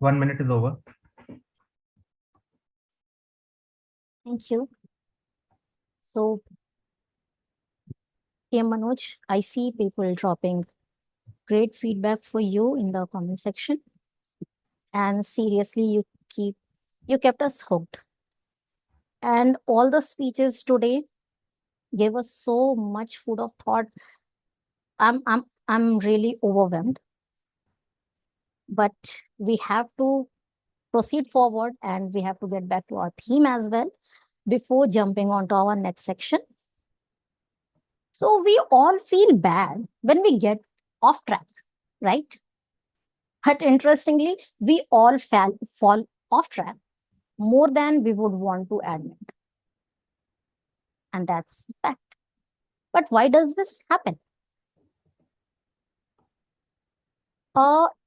1 minute is over. Thank you. So, Manoj, I see people dropping great feedback for you in the comment section. And seriously, you kept us hooked. And all the speeches today gave us so much food of thought. I'm really overwhelmed. But we have to proceed forward and we have to get back to our theme as well before jumping onto our next section. So we all feel bad when we get off track, right? But interestingly, we all fall off track more than we would want to admit. And that's fact. But why does this happen?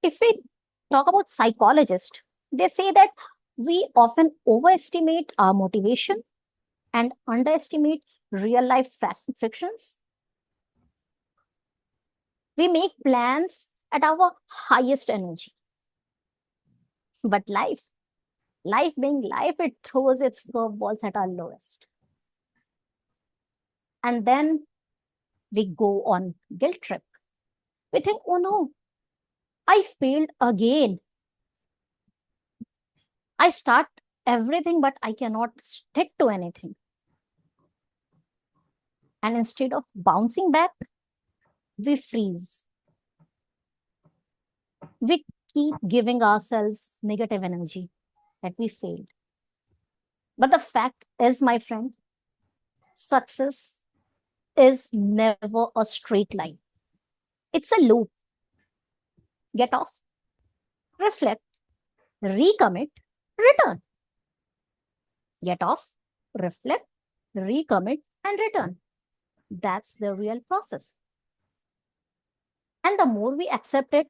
If we talk about psychologists, they say that we often overestimate our motivation and underestimate real life frictions. We make plans at our highest energy. But life being life, it throws its curveballs at our lowest. And then we go on guilt trip. We think, oh no, I failed again. I start everything, but I cannot stick to anything. And instead of bouncing back, we freeze. We keep giving ourselves negative energy that we failed. But the fact is, my friend, success is never a straight line. It's a loop. Get off, reflect, recommit, return. Get off, reflect, recommit, and return. That's the real process. And the more we accept it,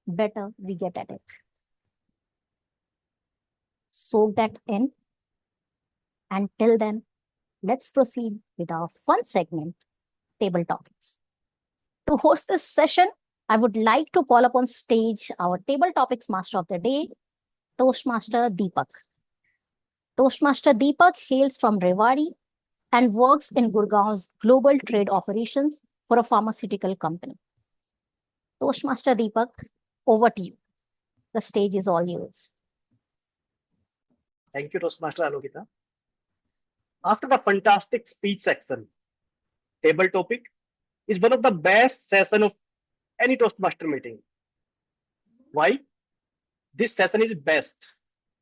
better we get at it. Soak that in. Until then, let's proceed with our fun segment, Table Topics. To host this session, I would like to call upon stage our Table Topics Master of the Day, Toastmaster Deepak. Toastmaster Deepak hails from Rewari and works in Gurgaon's global trade operations for a pharmaceutical company. Toastmaster Deepak, over to you. The stage is all yours. Thank you, Toastmaster Alokita. After the fantastic speech section, table topic is one of the best sessions of any Toastmaster meeting. Why? This session is best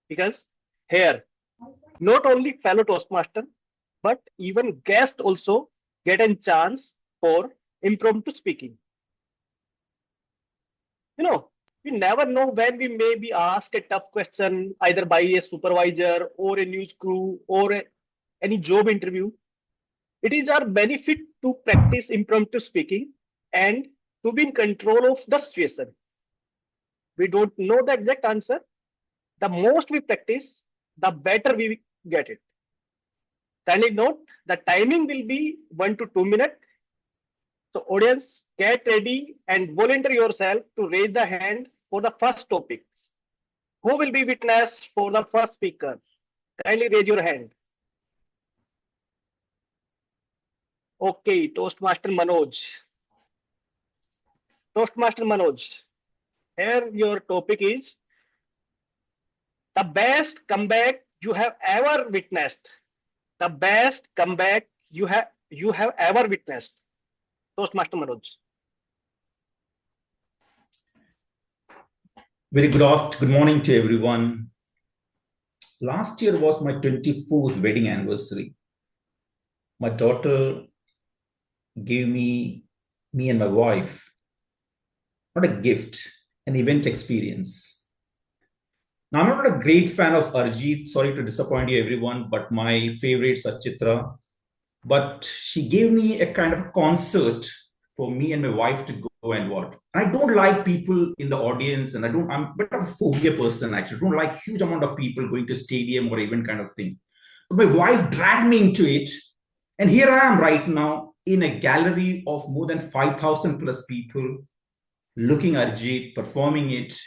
because here, not only fellow Toastmaster, but even guests also get a chance for impromptu speaking. You know, we never know when we may be asked a tough question either by a supervisor or a news crew or any job interview. It is our benefit to practice impromptu speaking and to be in control of the situation. We don't know the exact answer. The most we practice, the better we get it. Kindly note, the timing will be 1 to 2 minutes. So audience, get ready and volunteer yourself to raise the hand for the first topics. Who will be witness for the first speaker? Kindly raise your hand. Okay, Toastmaster Manoj. Toastmaster Manoj, here your topic is the best comeback you have ever witnessed. The best comeback you have ever witnessed. Toastmaster Manoj. Very good morning to everyone. Last year was my 24th wedding anniversary. My daughter gave me and my wife, not a gift, an event experience. Now, I'm not a great fan of Arjit. Sorry to disappoint you, everyone, but my favorite is Chitra. But she gave me a kind of concert for me and my wife to go and watch. I don't like people in the audience, and I'm a bit of a phobia person, actually. I don't like huge amount of people going to stadium or event kind of thing. But my wife dragged me into it. And here I am right now in a gallery of more than 5,000 plus people looking at Arjit, performing it.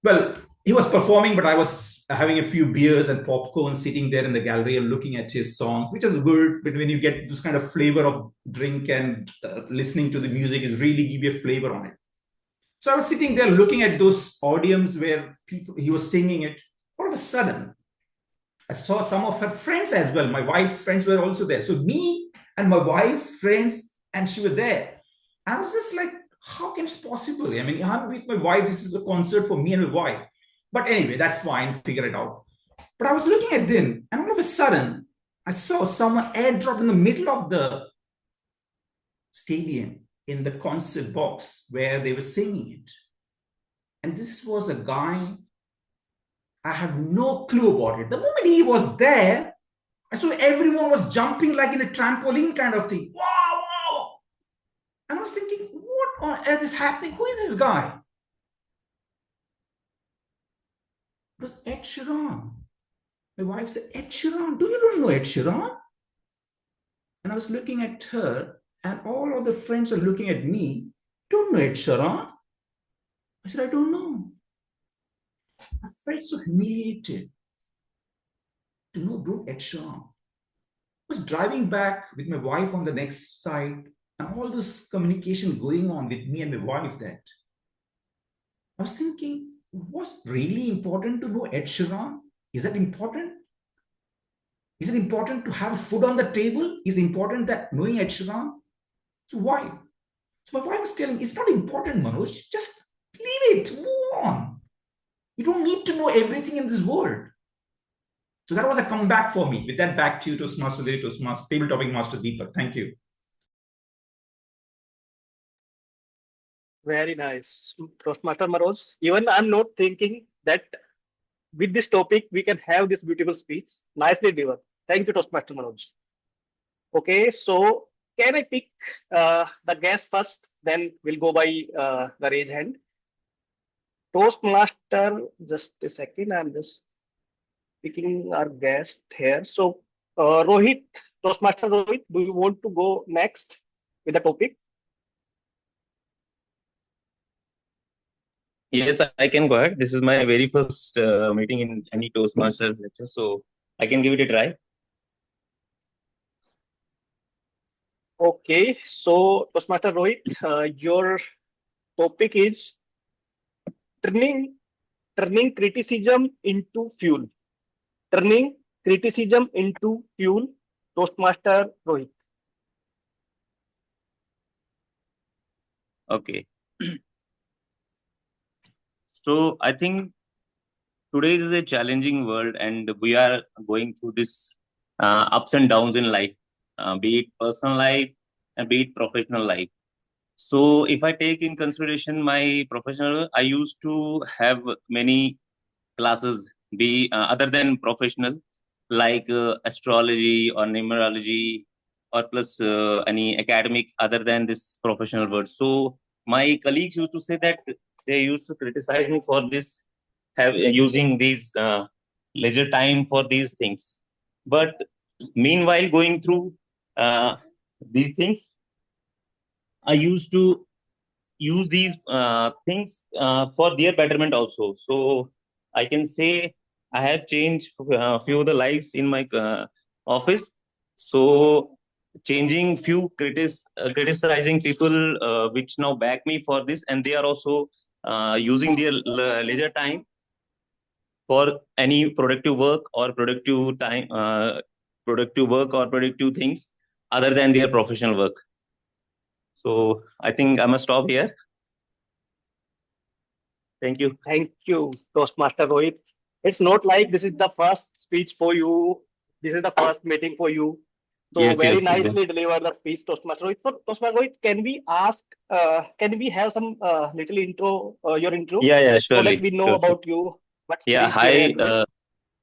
Well, he was performing, but I was having a few beers and popcorn sitting there in the gallery and looking at his songs, which is good. But when you get this kind of flavor of drink and listening to the music, is really give you a flavor on it. So I was sitting there looking at those audience where he was singing it. All of a sudden, I saw some of her friends as well. My wife's friends were also there. So me and my wife's friends and she were there. I was just like, how can it's possible? I mean, I'm with my wife. This is a concert for me and my wife. But anyway, that's fine. Figure it out. But I was looking at them, and all of a sudden, I saw someone airdrop in the middle of the stadium in the concert box where they were singing it. And this was a guy, I have no clue about it. The moment he was there, I saw everyone was jumping like in a trampoline kind of thing. Wow, wow. And I was thinking, what on earth is happening? Who is this guy? It was Ed Sheeran. My wife said, Ed Sheeran, do you don't know Ed Sheeran? And I was looking at her, and all of the friends are looking at me. Don't know Ed Sheeran? I said, I don't know. I felt so humiliated to know bro Ed Sheeran. I was driving back with my wife on the next side, and all this communication going on with me and my wife that I was thinking, what's really important to know Ed Sheeran? Is that important? Is it important to have food on the table? Is it important that knowing Ed Sheeran? So why? So my wife was telling, it's not important, Manoj. Just leave it, move on. You don't need to know everything in this world. So that was a comeback for me. With that, back to you, Toastmaster, Table Topic Master Deepak. Thank you. Very nice, Toastmaster Manoj. Even I'm not thinking that with this topic we can have this beautiful speech. Nicely delivered. Thank you, Toastmaster Manoj. Okay, so can I pick the guest first? Then we'll go by the raise hand. Toastmaster, just a second. I'm just picking our guest here. So, Rohit, Toastmaster Rohit, do you want to go next with the topic? Yes, I can go ahead. This is my very first meeting in any Toastmasters lecture, so I can give it a try. Okay, so Toastmaster Rohit, your topic is turning criticism into fuel. Turning criticism into fuel. Toastmaster Rohit. Okay. So I think today is a challenging world, and we are going through this ups and downs in life, be it personal life and be it professional life. So if I take in consideration my professional, I used to have many classes, be other than professional, like astrology or numerology, or plus any academic other than this professional word. So my colleagues used to say that they used to criticize me for this, have using these leisure time for these things. But meanwhile, going through these things, I used to use these things for their betterment also. So I can say I have changed a few of the lives in my office. So changing few criticizing people which now back me for this, and they are also using their leisure time for any productive work or productive time, productive work or productive things other than their professional work. So I think I must stop here. Thank you. Thank you, Toastmaster Rohit. It's not like this is the first speech for you. This is the first meeting for you. So Yes, very yes. nicely delivered the speech, Toastmaster Rohit. For Toastmaster Rohit, can we ask, can we have some little intro, your intro, Yeah, so that surely. we know Sure. about you, what Yeah, brings you here hi. today?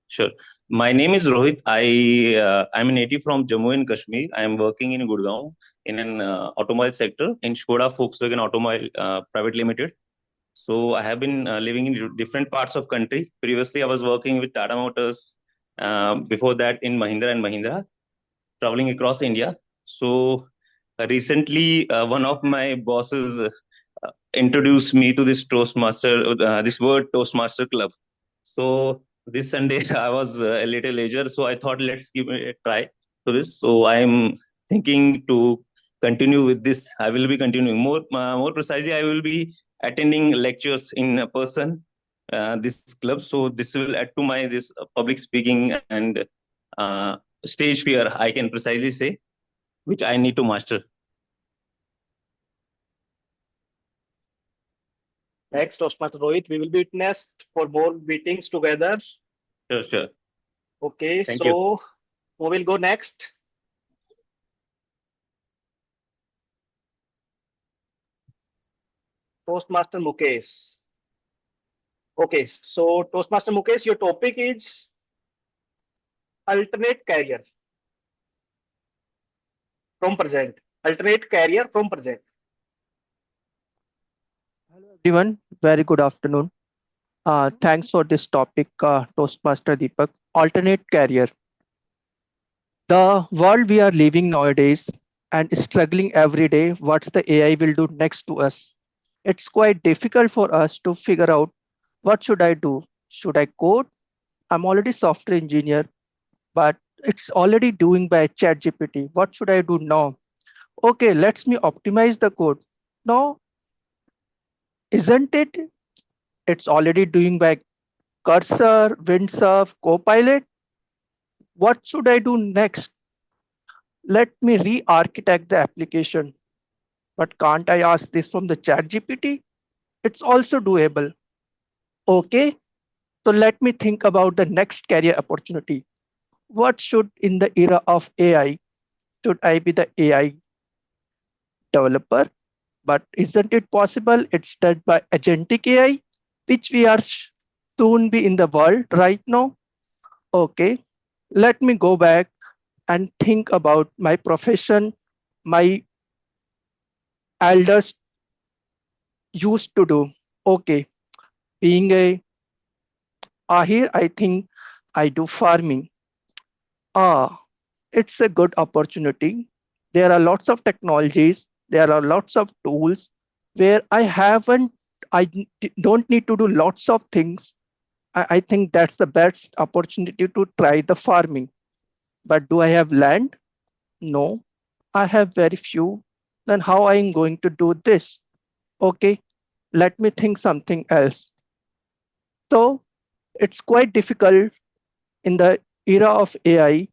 Sure. My name is Rohit. I'm a native from Jammu and Kashmir. I am working in Gurgaon in an automobile sector in Skoda Volkswagen Automobile Private Limited. So I have been living in different parts of country. Previously, I was working with Tata Motors. Before that, in Mahindra and Mahindra, traveling across India. So recently, one of my bosses introduced me to this this word Toastmaster Club. So this Sunday I was a little leisure, so I thought let's give it a try to this. So I'm thinking to continue with this. I will be continuing more precisely. I will be attending lectures in person. This club, so this will add to my this public speaking and stage fear, I can precisely say, which I need to master. Thanks, Toastmaster Rohit. We will be witnessed for more meetings together. Sure. Okay, Thank you. who will go next? Toastmaster Mukesh. Okay, so Toastmaster Mukesh, your topic is alternate career from present. Alternate career from present. Everyone, very good afternoon. Thanks for this topic, Toastmaster Deepak. Alternate career. The world we are living nowadays and struggling every day, what's the AI will do next to us? It's quite difficult for us to figure out what should I do? Should I code? I'm already software engineer, but it's already doing by ChatGPT. What should I do now? Okay, let's me optimize the code. No, isn't it? It's already doing by Cursor, Windsurf, Copilot. What should I do next? Let me re-architect the application. But can't I ask this from the ChatGPT? It's also doable. Okay, so let me think about the next career opportunity. What should in the era of AI? Should I be the AI developer? But isn't it possible it's done by agentic AI, which we are soon be in the world right now? Okay, let me go back and think about my profession, my elders used to do. Okay, being a ahir, I think I do farming. It's a good opportunity. There are lots of technologies. There are lots of tools where I don't need to do lots of things. I think that's the best opportunity to try the farming. But do I have land? No, I have very few. Then how I am going to do this? Okay, let me think something else. So it's quite difficult in the era of AI,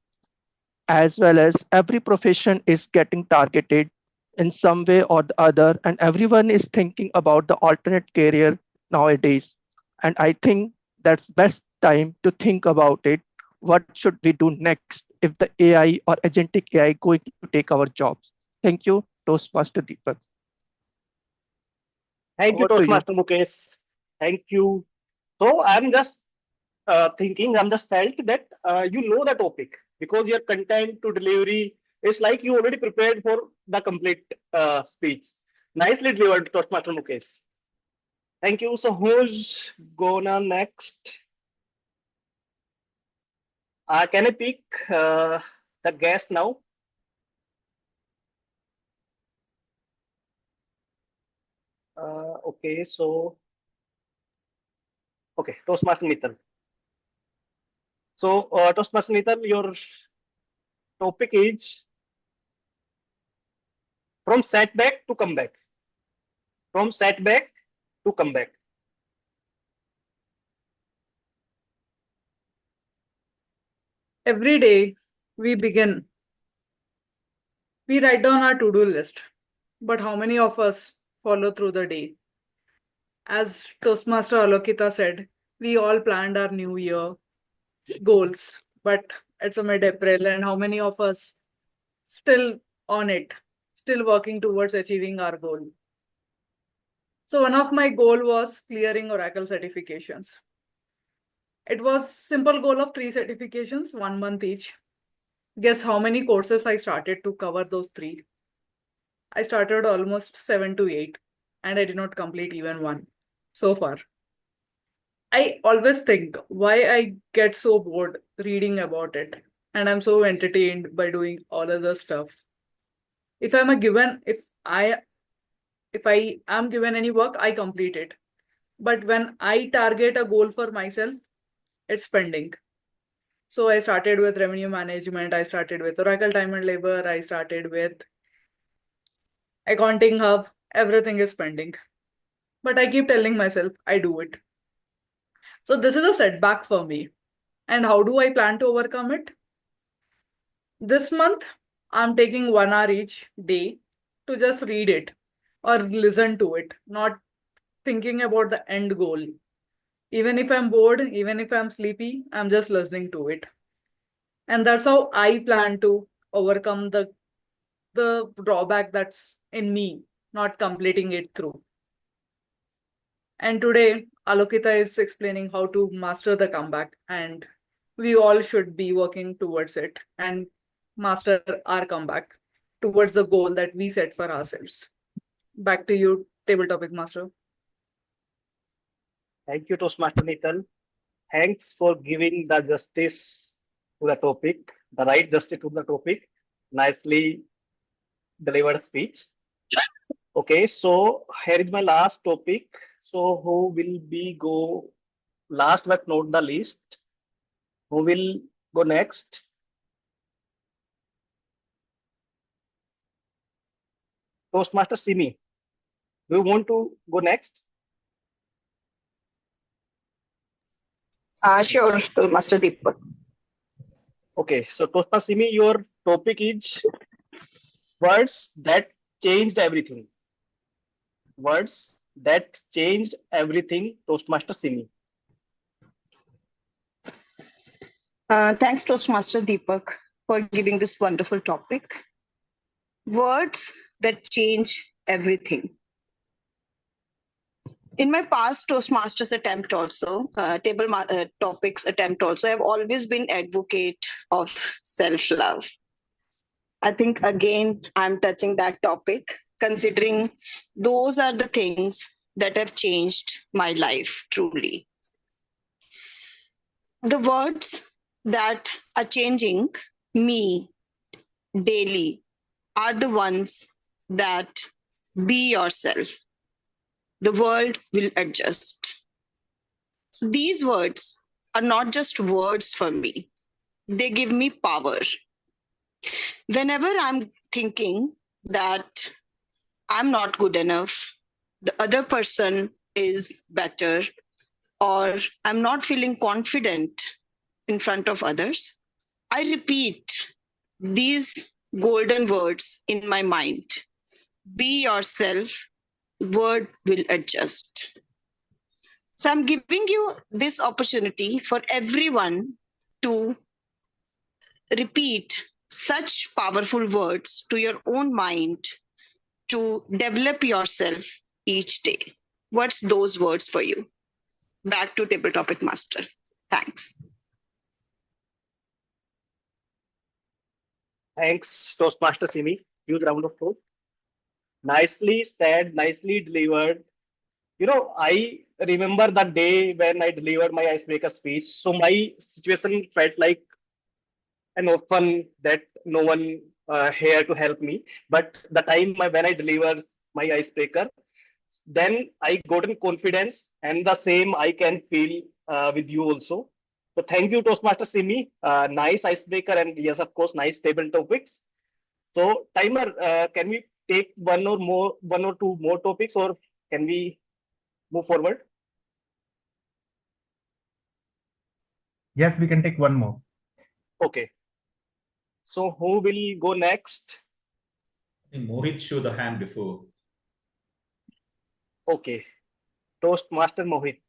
as well as every profession is getting targeted in some way or the other, and everyone is thinking about the alternate career nowadays. And I think that's best time to think about it. What should we do next if the AI or agentic AI going to take our jobs? Thank you, Toastmaster Deepak. Thank you, Over to you. Toastmaster Mukesh. Thank you. So I'm just I'm just felt that you know the topic because your content to delivery is like you already prepared for the complete speech. Nicely delivered, Toastmaster Mukesh. Thank you. So who's gonna next? Can I pick the guest now? Okay, Toastmaster Mittal. So, Toastmaster Mittal, your topic is from setback to comeback. From setback to comeback. Every day we begin, we write down our to-do list, but how many of us follow through the day? As Toastmaster Alokita said, we all planned our new year goals, but it's a mid-April, and how many of us still on it, still working towards achieving our goal? So one of my goal was clearing Oracle certifications. It was simple goal of 3 certifications, 1 month each. Guess how many courses I started to cover those 3? I started almost 7 to 8, and I did not complete even one so far. I always think why I get so bored reading about it, and I'm so entertained by doing all other stuff. If If I am given any work, I complete it. But when I target a goal for myself, it's pending. So I started with revenue management. I started with Oracle Time and Labor. I started with Accounting Hub. Everything is pending. But I keep telling myself I do it. So this is a setback for me. And how do I plan to overcome it? This month, I'm taking 1 hour each day to just read it or listen to it, not thinking about the end goal. Even if I'm bored, even if I'm sleepy, I'm just listening to it. And that's how I plan to overcome the drawback that's in me, not completing it through. And today, Alokita is explaining how to master the comeback, and we all should be working towards it and master our comeback towards the goal that we set for ourselves. Back to you, table topic master. Thank you, Toastmaster Nital. Thanks for giving the justice to the topic, the right justice to the topic. Nicely delivered speech. Okay, so here is my last topic. So who will be go last but not the least? Who will go next? Toastmaster Simi, do you want to go next? Sure, Toastmaster Deepak. Okay, so Toastmaster Simi, your topic is words that changed everything. Words that changed everything, Toastmaster Simi. Thanks, Toastmaster Deepak, for giving this wonderful topic. Words that change everything. In my past Toastmasters attempt also, topics attempt also, I've always been advocate of self-love. I think again, I'm touching that topic, considering those are the things that have changed my life truly. The words that are changing me daily are the ones that be yourself. The world will adjust. So these words are not just words for me. They give me power. Whenever I'm thinking that I'm not good enough, the other person is better, or I'm not feeling confident in front of others, I repeat these golden words in my mind. Be yourself, word will adjust. So I'm giving you this opportunity for everyone to repeat such powerful words to your own mind to develop yourself each day. What's those words for you? Back to table topic master. Thanks. Thanks, Toastmaster Simi. Huge round of applause. Nicely said, nicely delivered. You know, I remember the day when I delivered my icebreaker speech. So my situation felt like an orphan that no one here to help me. But the time when I delivered my icebreaker, then I got in confidence, and the same I can feel with you also. So thank you, Toastmaster Simi. Nice icebreaker, and yes, of course, nice table topics. So timer, can we take one or two more topics, or can we move forward? Yes, we can take one more. Okay. So who will go next? Mohit showed the hand before. Okay. Toastmaster Mohit.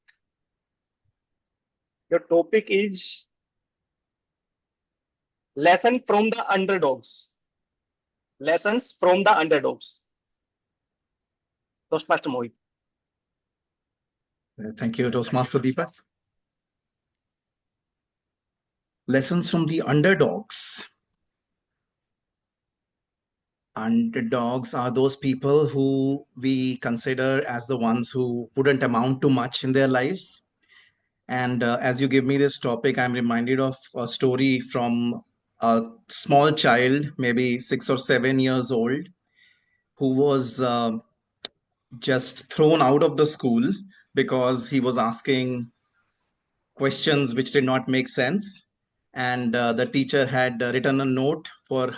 Your topic is lesson from the underdogs. Lessons from the underdogs. Toastmaster Mohit. Thank you, Toastmaster Deepak. Lessons from the underdogs. Underdogs are those people who we consider as the ones who wouldn't amount to much in their lives. And as you give me this topic, I'm reminded of a story from a small child, maybe 6 or 7 years old, who was just thrown out of the school because he was asking questions which did not make sense. And the teacher had written a note for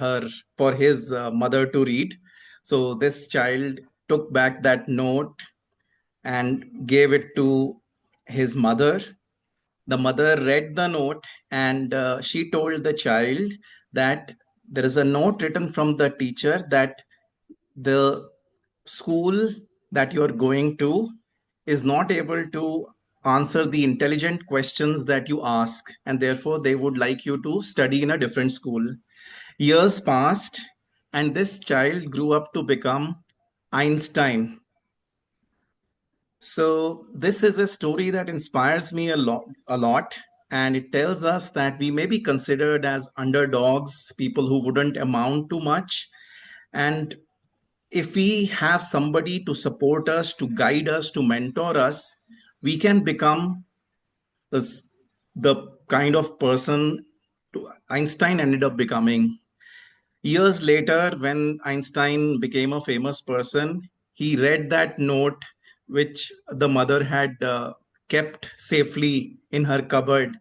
his mother to read. So this child took back that note and gave it to his mother. The mother read the note, and she told the child that there is a note written from the teacher that the school that you are going to is not able to answer the intelligent questions that you ask, and therefore they would like you to study in a different school. Years passed, and this child grew up to become Einstein. So this is a story that inspires me a lot, and it tells us that we may be considered as underdogs, people who wouldn't amount to much. And if we have somebody to support us, to guide us, to mentor us, we can become the kind of person Einstein ended up becoming. Years later, when Einstein became a famous person, he read that note which the mother had kept safely in her cupboard.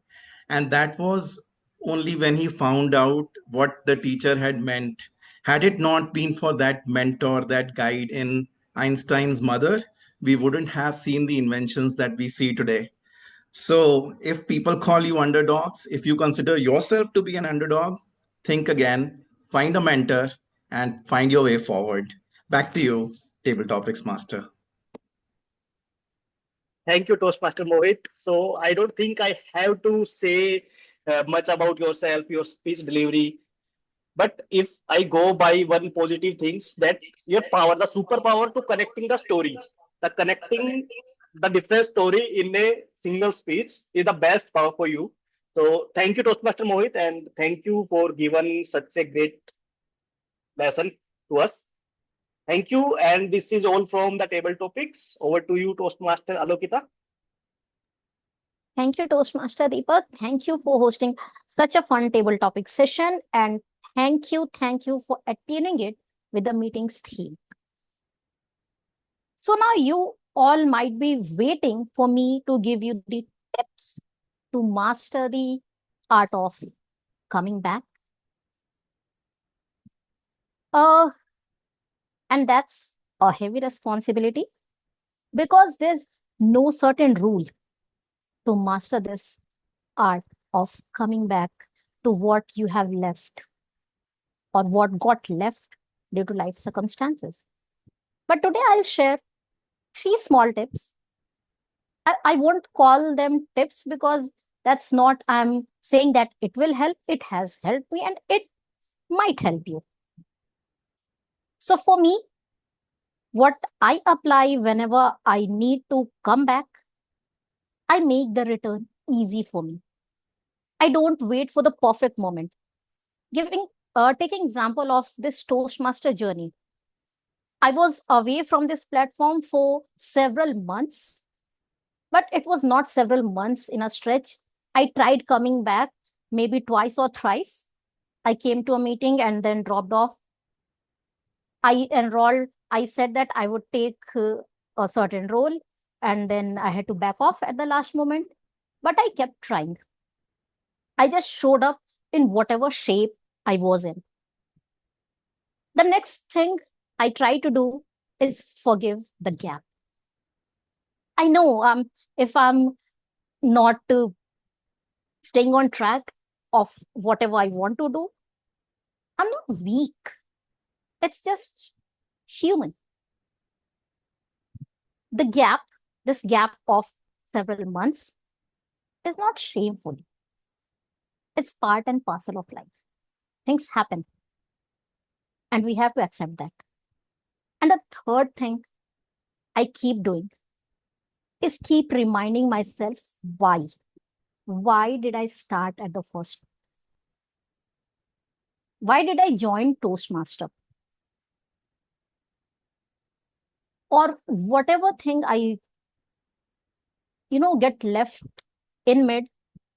And that was only when he found out what the teacher had meant. Had it not been for that mentor, that guide in Einstein's mother, we wouldn't have seen the inventions that we see today. So if people call you underdogs, if you consider yourself to be an underdog, think again, find a mentor, and find your way forward. Back to you, Table Topics Master. Thank you, Toastmaster Mohit. So I don't think I have to say much about yourself, your speech delivery. But if I go by one positive things, that your power, the superpower to connecting the story, the connecting the different story in a single speech is the best power for you. So thank you, Toastmaster Mohit, and thank you for giving such a great lesson to us. Thank you, and this is all from the table topics. Over to you, Toastmaster Alokita. Thank you, Toastmaster Deepak. Thank you for hosting such a fun table topic session, and thank you for attuning it with the meeting's theme. So now you all might be waiting for me to give you the tips to master the art of coming back. And that's a heavy responsibility because there's no certain rule to master this art of coming back to what you have left or what got left due to life circumstances. But today I'll share 3 small tips. I won't call them tips because that's not, I'm saying that it will help. It has helped me and it might help you. So for me, what I apply whenever I need to come back, I make the return easy for me. I don't wait for the perfect moment. Taking example of this Toastmaster journey. I was away from this platform for several months, but it was not several months in a stretch. I tried coming back maybe twice or thrice. I came to a meeting and then dropped off. I enrolled. I said that I would take a certain role and then I had to back off at the last moment. But I kept trying. I just showed up in whatever shape I was in. The next thing I try to do is forgive the gap. I know if I'm not staying on track of whatever I want to do, I'm not weak. It's just human. This gap of several months is not shameful. It's part and parcel of life. Things happen. And we have to accept that. And the third thing I keep doing is keep reminding myself why. Why did I start at the first? Why did I join Toastmaster? Or whatever thing I, get left in mid,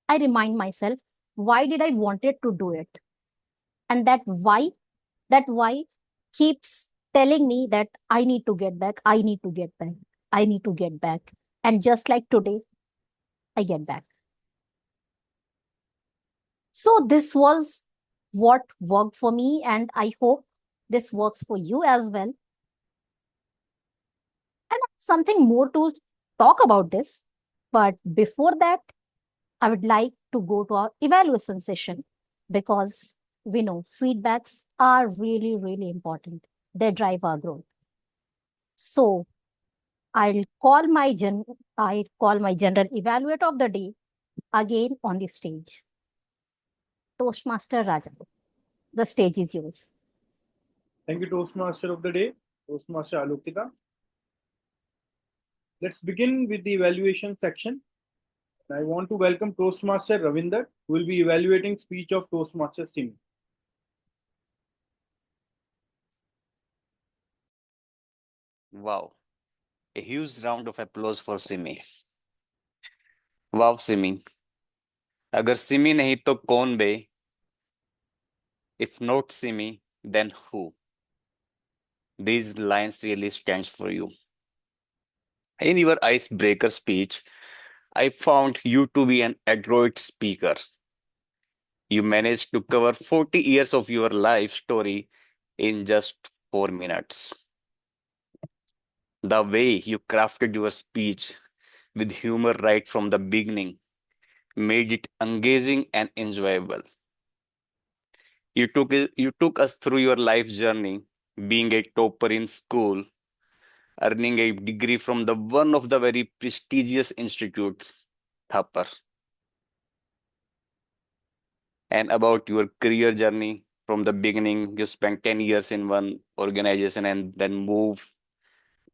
I remind myself, why did I wanted to do it? And that why keeps telling me that I need to get back, I need to get back, I need to get back. And just like today, I get back. So this was what worked for me, and I hope this works for you as well. And I have something more to talk about this. But before that, I would like to go to our evaluation session because we know feedbacks are really, really important. They drive our growth. So I'll call my general evaluator of the day again on the stage. Toastmaster Raja, the stage is yours. Thank you, Toastmaster of the day, Toastmaster Alokita. Let's begin with the evaluation section. I want to welcome Toastmaster Ravinder, who will be evaluating speech of Toastmaster Simi. Wow. A huge round of applause for Simi. Wow, Simi. अगर सिमी नहीं तो कौन बे? If not Simi, then who? These lines really stands for you. In your icebreaker speech, I found you to be an adroit speaker. You managed to cover 40 years of your life story in just 4 minutes. The way you crafted your speech with humor right from the beginning made it engaging and enjoyable. You took us through your life journey, being a topper in school, earning a degree from the one of the very prestigious institute, Thapar, and about your career journey from the beginning. You spent 10 years in one organization and then moved,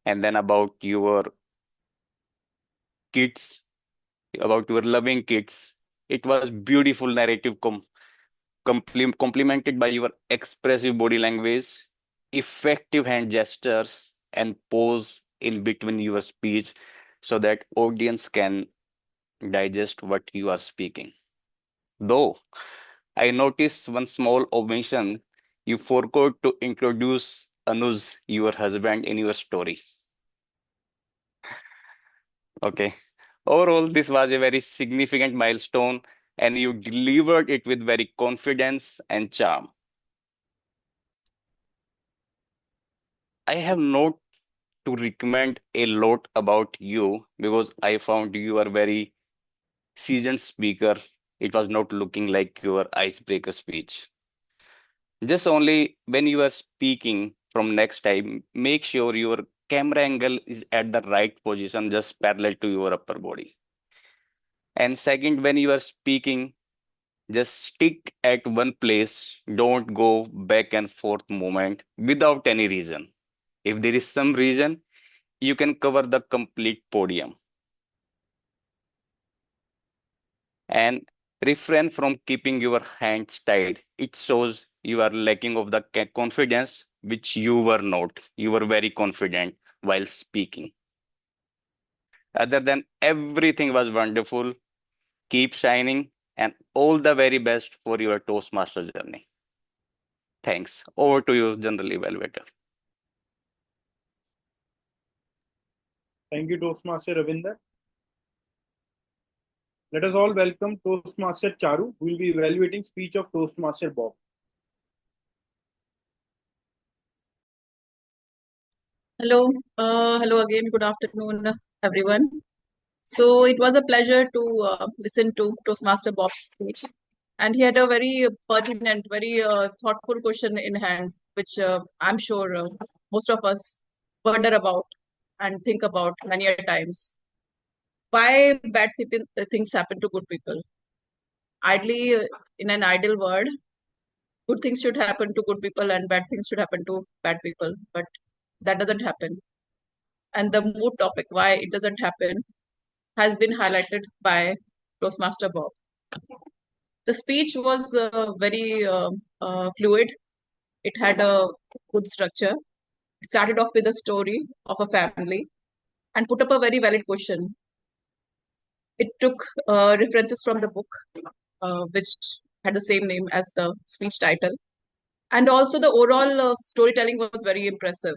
and then about your kids, about your loving kids. It was beautiful narrative complemented by your expressive body language, effective hand gestures, and pause in between your speech so that audience can digest what you are speaking. Though I noticed one small omission, you forgot to introduce Anuj, your husband, in your story. Okay. Overall, this was a very significant milestone, and you delivered it with very confidence and charm. I have not to recommend a lot about you because I found you are very seasoned speaker. It was not looking like your icebreaker speech. Just only when you are speaking from next time, make sure your camera angle is at the right position, just parallel to your upper body. And second, when you are speaking, just stick at one place. Don't go back and forth movement without any reason. If there is some reason, you can cover the complete podium. And refrain from keeping your hands tied. It shows you are lacking of the confidence, which you were not. You were very confident while speaking. Other than everything was wonderful. Keep shining and all the very best for your Toastmaster journey. Thanks. Over to you, General Evaluator. Thank you, Toastmaster Ravinder. Let us all welcome Toastmaster Charu, who will be evaluating speech of Toastmaster Bob. Hello. Hello again. Good afternoon, everyone. So it was a pleasure to listen to Toastmaster Bob's speech. And he had a very pertinent, very thoughtful question in hand, which I'm sure most of us wonder about and think about many a times. Why bad things happen to good people? Idly, in an ideal world, good things should happen to good people and bad things should happen to bad people. But that doesn't happen. And the mood topic, why it doesn't happen, has been highlighted by Toastmaster Bob. The speech was very fluid. It had a good structure. It started off with a story of a family and put up a very valid question. It took references from the book, which had the same name as the speech title. And also the overall storytelling was very impressive.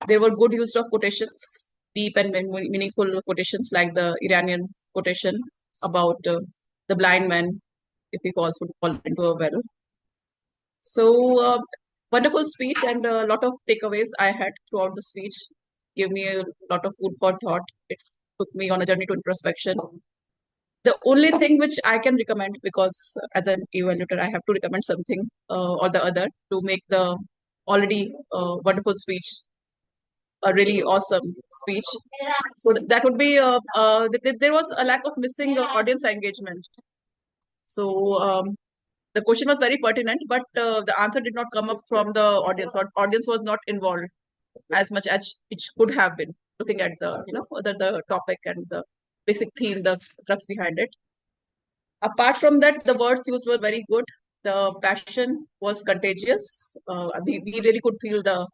There were good use of quotations, deep and meaningful quotations like the Iranian quotation about the blind man, if he falls, would fall into a well. So wonderful speech and a lot of takeaways I had throughout the speech. Give me a lot of food for thought. It took me on a journey to introspection. The only thing which I can recommend, because as an evaluator, I have to recommend something or the other to make the already wonderful speech a really awesome speech. So that would be, there was a lack of missing audience engagement. So the question was very pertinent, but the answer did not come up from the audience, or audience was not involved as much as it could have been, looking at the, the topic and the basic theme, the crux behind it. Apart from that, the words used were very good. The passion was contagious. We really could feel the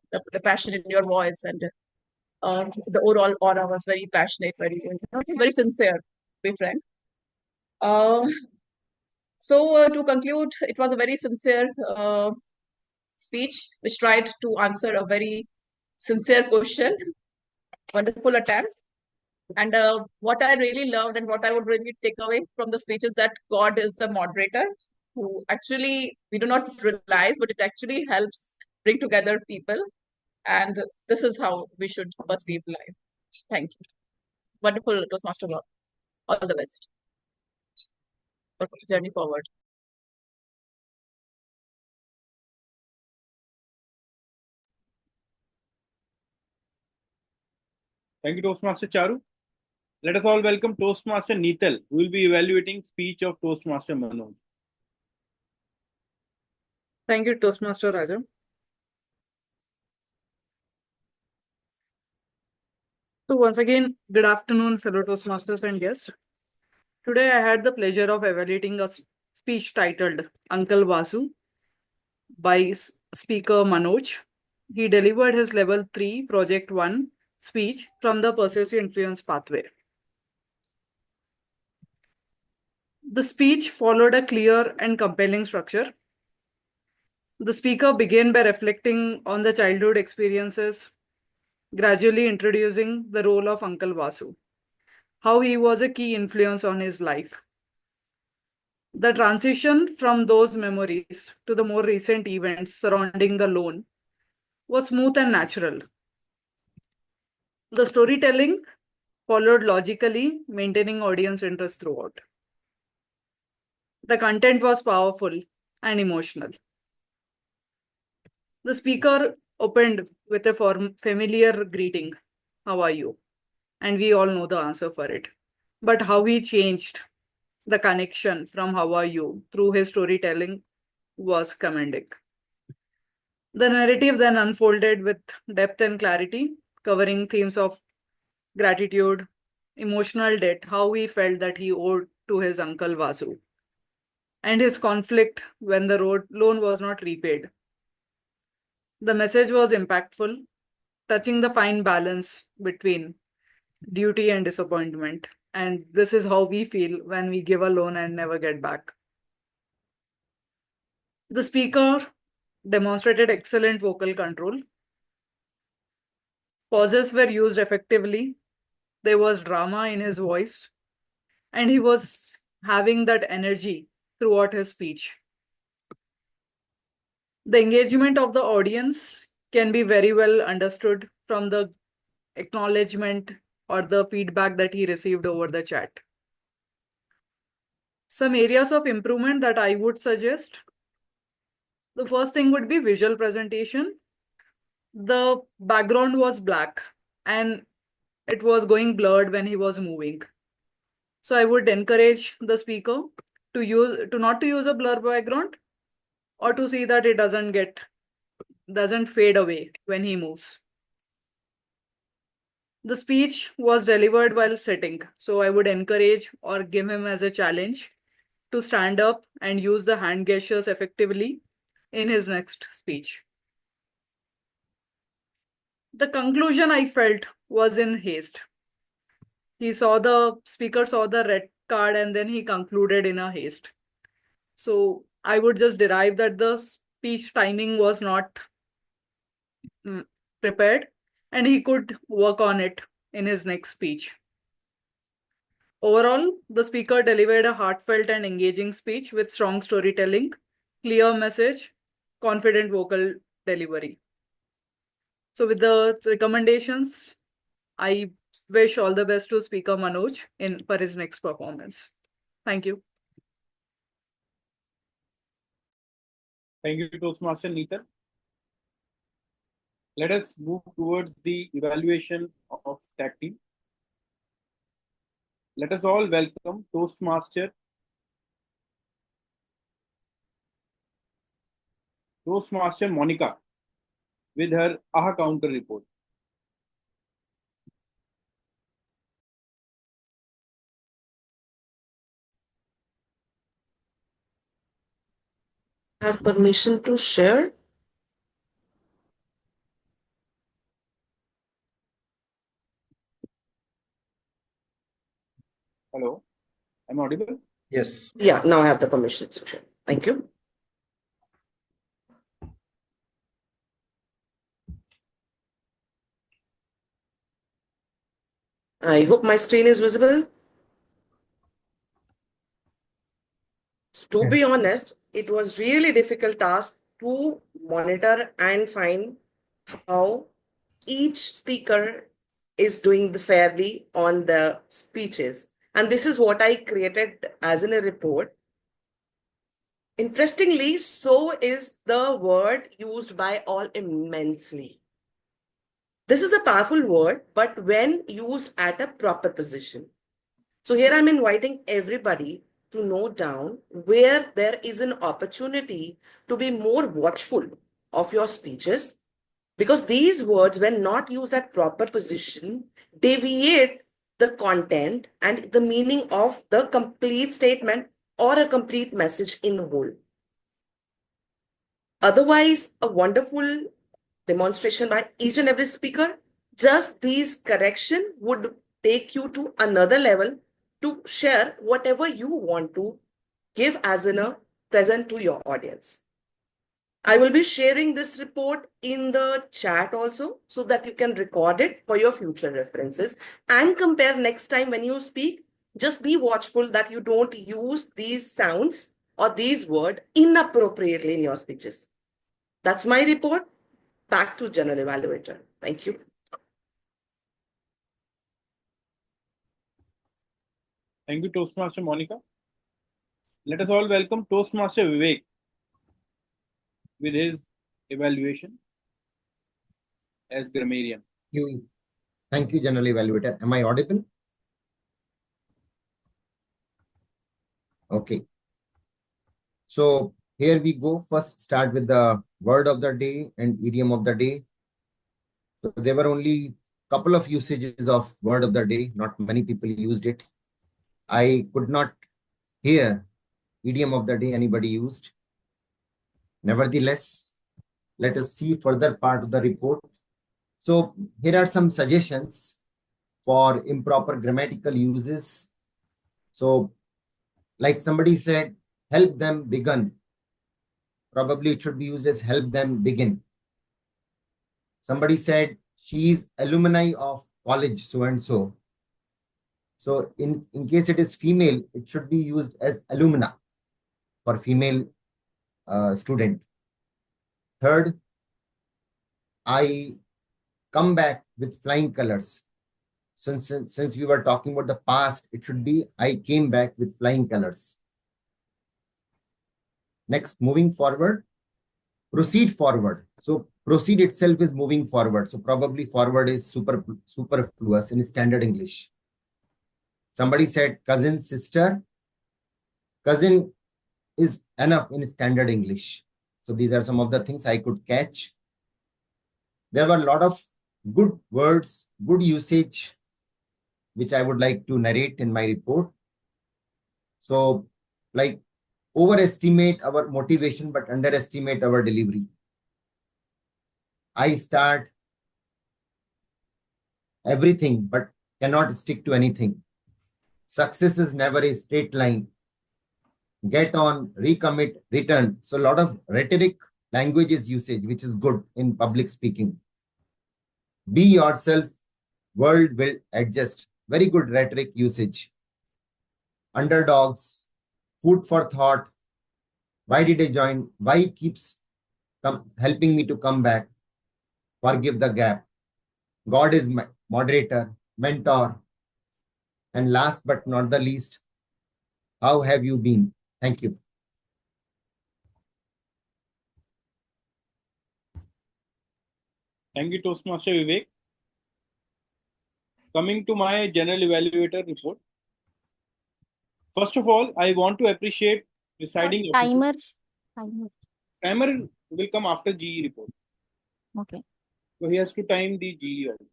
passion in your voice, and the overall aura was very passionate, it was very sincere, to be frank. So to conclude, it was a very sincere speech which tried to answer a very sincere question. Wonderful attempt. And what I really loved and what I would really take away from the speech is that God is the moderator who actually, we do not realize, but it actually helps bring together people. And this is how we should perceive life. Thank you. Wonderful Toastmaster work. All the best for journey forward. Thank you, Toastmaster Charu. Let us all welcome Toastmaster Neetal, who will be evaluating speech of Toastmaster Manoj. Thank you, Toastmaster Raja. So once again, good afternoon, fellow Toastmasters and guests. Today, I had the pleasure of evaluating a speech titled Uncle Vasu by speaker Manoj. He delivered his level 3 project 1 speech from the persuasive influence pathway. The speech followed a clear and compelling structure. The speaker began by reflecting on the childhood experiences, gradually introducing the role of Uncle Vasu, how he was a key influence on his life. The transition from those memories to the more recent events surrounding the loan was smooth and natural. The storytelling followed logically, maintaining audience interest throughout. The content was powerful and emotional. The speaker opened with a familiar greeting, "How are you?" And we all know the answer for it. But how he changed the connection from "How are you" through his storytelling was commending. The narrative then unfolded with depth and clarity, covering themes of gratitude, emotional debt, how he felt that he owed to his uncle Vasu, and his conflict when the loan was not repaid. The message was impactful, touching the fine balance between duty and disappointment. And this is how we feel when we give a loan and never get back. The speaker demonstrated excellent vocal control. Pauses were used effectively. There was drama in his voice, and he was having that energy throughout his speech. The engagement of the audience can be very well understood from the acknowledgement or the feedback that he received over the chat. Some areas of improvement that I would suggest. The first thing would be visual presentation. The background was black and it was going blurred when he was moving. So I would encourage the speaker to not to use a blur background, or to see that it doesn't fade away when he moves. The speech was delivered while sitting, so I would encourage or give him as a challenge to stand up and use the hand gestures effectively in his next speech. The conclusion I felt was in haste. The speaker saw the red card and then he concluded in a haste. So I would just derive that the speech timing was not prepared and he could work on it in his next speech. Overall, the speaker delivered a heartfelt and engaging speech with strong storytelling, clear message, confident vocal delivery. So with the recommendations, I wish all the best to Speaker Manoj for his next performance. Thank you. Thank you, Toastmaster Neetan. Let us move towards the evaluation of tag team. Let us all welcome Toastmaster Monica with her AHA counter report. Have permission to share? Hello, am I audible? Yes. Yeah, now I have the permission to share. Thank you. I hope my screen is visible. To be honest, it was really difficult task to monitor and find how each speaker is doing fairly on the speeches. And this is what I created as in a report. Interestingly, so is the word used by all immensely. This is a powerful word, but when used at a proper position. So here I'm inviting everybody to note down where there is an opportunity to be more watchful of your speeches, because these words, when not used at proper position, deviate the content and the meaning of the complete statement or a complete message in whole. Otherwise, a wonderful demonstration by each and every speaker, just these correction would take you to another level to share whatever you want to give as a present to your audience. I will be sharing this report in the chat also so that you can record it for your future references and compare next time when you speak. Just be watchful that you don't use these sounds or these words inappropriately in your speeches. That's my report. Back to General Evaluator. Thank you. Thank you, Toastmaster Monica. Let us all welcome Toastmaster Vivek with his evaluation as grammarian. Thank you, General Evaluator. Am I audible? Okay. So here we go. First, start with the word of the day and idiom of the day. So there were only a couple of usages of word of the day. Not many people used it. I could not hear idiom of the day anybody used. Nevertheless, let us see further part of the report. So here are some suggestions for improper grammatical uses. So like somebody said, help them begin. Probably it should be used as help them begin. Somebody said she is alumni of college so-and-so. So in case it is female, it should be used as alumna for female student. Third, I come back with flying colors. Since we were talking about the past, it should be I came back with flying colors. Next, moving forward, proceed forward. So proceed itself is moving forward. So probably forward is superfluous in standard English. Somebody said cousin, sister. Cousin is enough in standard English. So these are some of the things I could catch. There were a lot of good words, good usage, which I would like to narrate in my report. So like overestimate our motivation, but underestimate our delivery. I start everything, but cannot stick to anything. Success is never a straight line. get on, recommit, return. So a lot of rhetoric languages usage, which is good in public speaking. Be yourself, world will adjust. Very good rhetoric usage. Underdogs, food for thought. Why did I join? Why keeps helping me to come back? Forgive the gap. God is my moderator, mentor. And last but not the least, how have you been? Thank you. Thank you, Toastmaster Vivek. Coming to my general evaluator report. First of all, I want to appreciate presiding officer. Timer will come after GE report. Okay. So he has to time the GE also.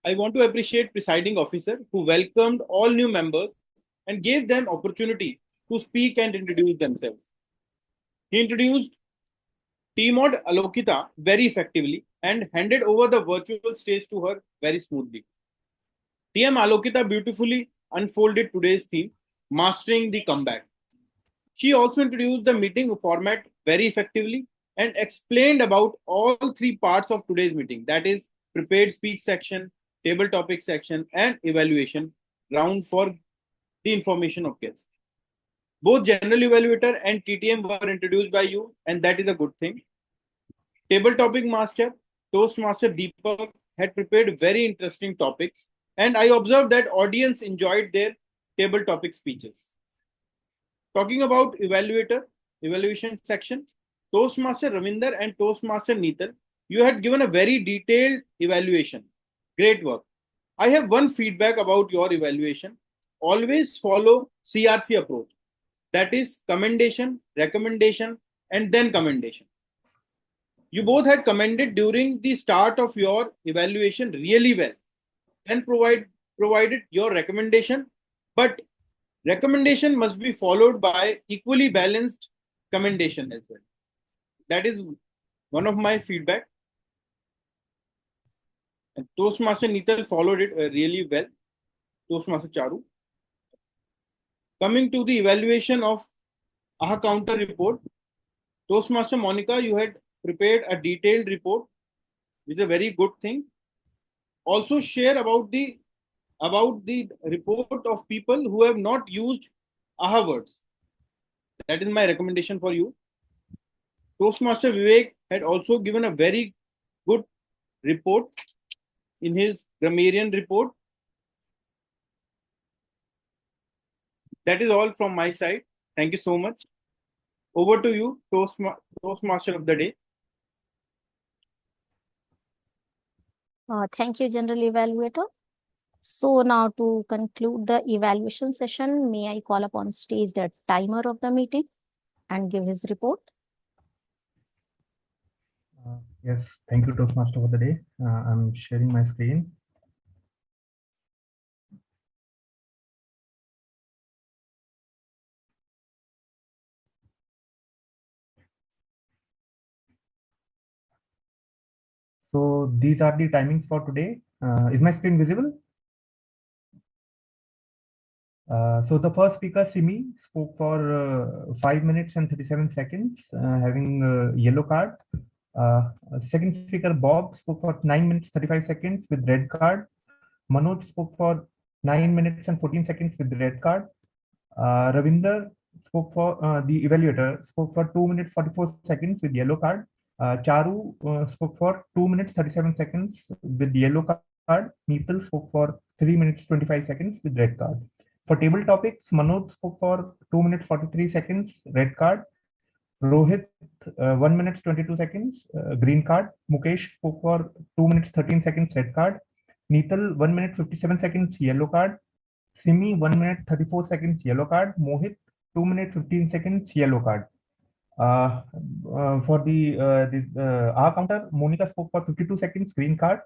I want to appreciate presiding officer who welcomed all new members and gave them opportunity to speak and introduce themselves. He introduced TMOD Alokita very effectively and handed over the virtual stage to her very smoothly. TM Alokita beautifully unfolded today's theme, mastering the comeback. She also introduced the meeting format very effectively and explained about all three parts of today's meeting, that is prepared speech section, table topic section, and evaluation round for the information of guests. Both general evaluator and TTM were introduced by you, and that is a good thing. Table topic master, Toastmaster Deepak had prepared very interesting topics, and I observed that audience enjoyed their table topic speeches. Talking about evaluation section, Toastmaster Ravinder and Toastmaster Neetal, you had given a very detailed evaluation. Great work. I have one feedback about your evaluation. Always follow CRC approach. That is commendation, recommendation, and then commendation. You both had commended during the start of your evaluation really well. Then provided your recommendation, but recommendation must be followed by equally balanced commendation as well. That is one of my feedback. And Toastmaster Neetal followed it really well. Toastmaster Charu. Coming to the evaluation of AHA counter report, Toastmaster Monica, you had prepared a detailed report, which is a very good thing. Also share about the report of people who have not used AHA words. That is my recommendation for you. Toastmaster Vivek had also given a very good report in his grammarian report. That is all from my side. Thank you so much. Over to you, Toastmaster of the day. Thank you, General Evaluator. So now to conclude the evaluation session, may I call upon stage the timer of the meeting and give his report? Yes, thank you, Toastmaster, for the day. I'm sharing my screen. So these are the timings for today. Is my screen visible? So the first speaker, Simi, spoke for 5 minutes and 37 seconds, having a yellow card. Second speaker, Bob, spoke for 9 minutes 35 seconds with red card. Manoj spoke for 9 minutes and 14 seconds with the red card. Ravinder spoke for the evaluator, spoke for 2 minutes 44 seconds with yellow card. Charu spoke for 2 minutes 37 seconds with yellow card. Neetal spoke for 3 minutes 25 seconds with red card. For table topics, Manoj spoke for 2 minutes 43 seconds, red card. Rohit, 1 minute 22 seconds, green card. Mukesh spoke for 2 minutes 13 seconds, red card. Neetal, 1 minute 57 seconds, yellow card. Simi, 1 minute 34 seconds, yellow card. Mohit, 2 minutes 15 seconds, yellow card. For the R counter, Monica spoke for 52 seconds, green card.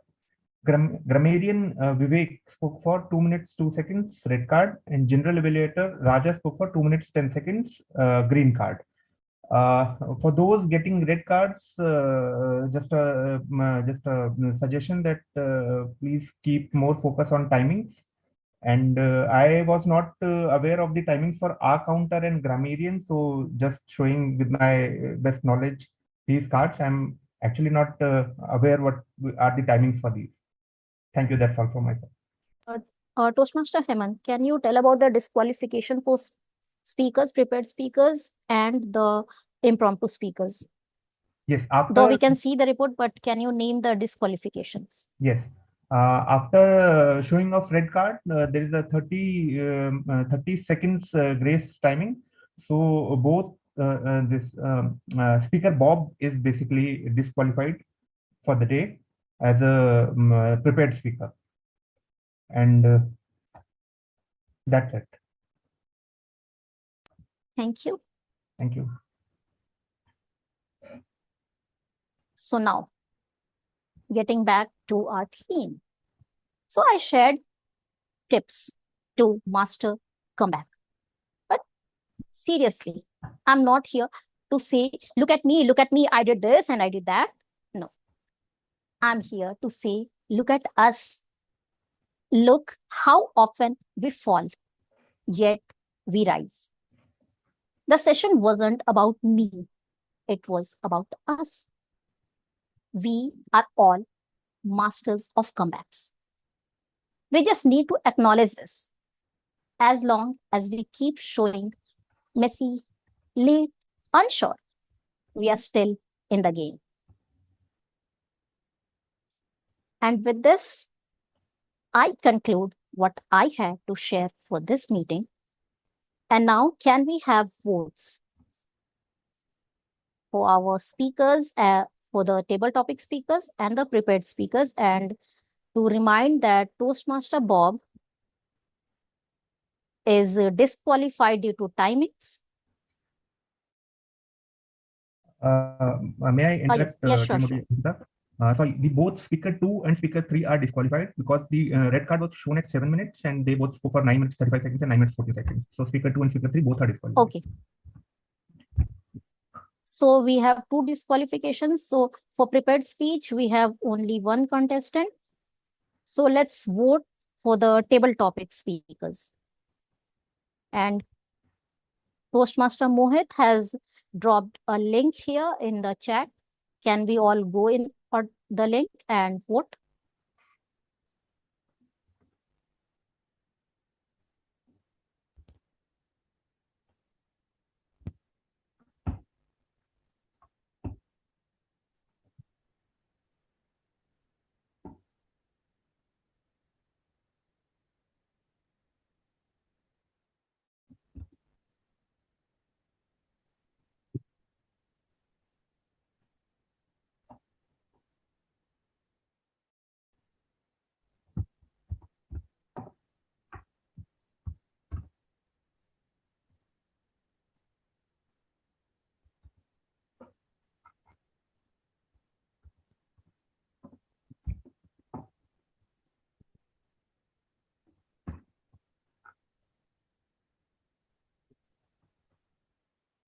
Grammarian Vivek spoke for 2 minutes 2 seconds, red card. And general evaluator Raja spoke for 2 minutes 10 seconds, green card. For those getting red cards, just a suggestion that please keep more focus on timings. And I was not aware of the timings for R counter and grammarian, so just showing with my best knowledge these cards. I'm actually not aware what are the timings for these. Thank you. That's all from my side. Toastmaster Hemant, can you tell about the disqualification for speakers, prepared speakers, and the impromptu speakers? Yes. Though we can see the report, but can you name the disqualifications? Yes. After showing of red card, there is a 30 seconds grace timing. So both this speaker Bob is basically disqualified for the day as a prepared speaker. And that's it. Thank you. Thank you. So now, getting back to our theme. So I shared tips to master comeback. But seriously, I'm not here to say, look at me, I did this and I did that. No. I'm here to say, look at us. Look how often we fall, yet we rise. The session wasn't about me. It was about us. We are all masters of comebacks. We just need to acknowledge this. As long as we keep showing messy, late, unsure, we are still in the game. And with this, I conclude what I had to share for this meeting. And now, can we have votes for our speakers, for the table topic speakers and the prepared speakers? And to remind that Toastmaster Bob is disqualified due to timings. May I interrupt? Yes, sure. Sorry, the both speaker 2 and speaker 3 are disqualified because the red card was shown at 7 minutes and they both spoke for 9 minutes 35 seconds and 9 minutes 40 seconds. So speaker 2 and speaker 3 both are disqualified. Okay. So we have 2 disqualifications. So for prepared speech, we have only 1 contestant. So let's vote for the table topic speakers. And Toastmaster Mohit has dropped a link here in the chat. Can we all go in on the link and vote?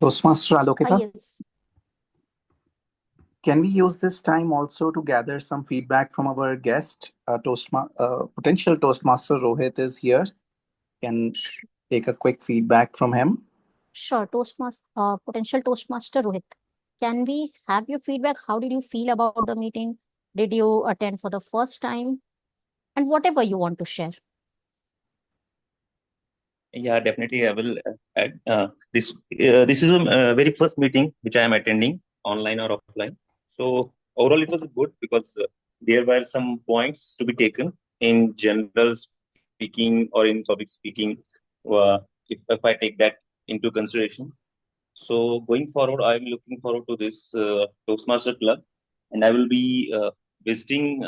Toastmaster Alokita, Yes. can we use this time also to gather some feedback from our guest? Potential Toastmaster Rohit is here. Can take a quick feedback from him. Sure, potential Toastmaster Rohit. Can we have your feedback? How did you feel about the meeting? Did you attend for the first time? And whatever you want to share. Yeah, definitely. I will add this. This is a very first meeting which I am attending, online or offline. So overall, it was good because there were some points to be taken in general speaking or in public speaking. If I take that into consideration. So going forward, I'm looking forward to this Toastmaster Club, and I will be visiting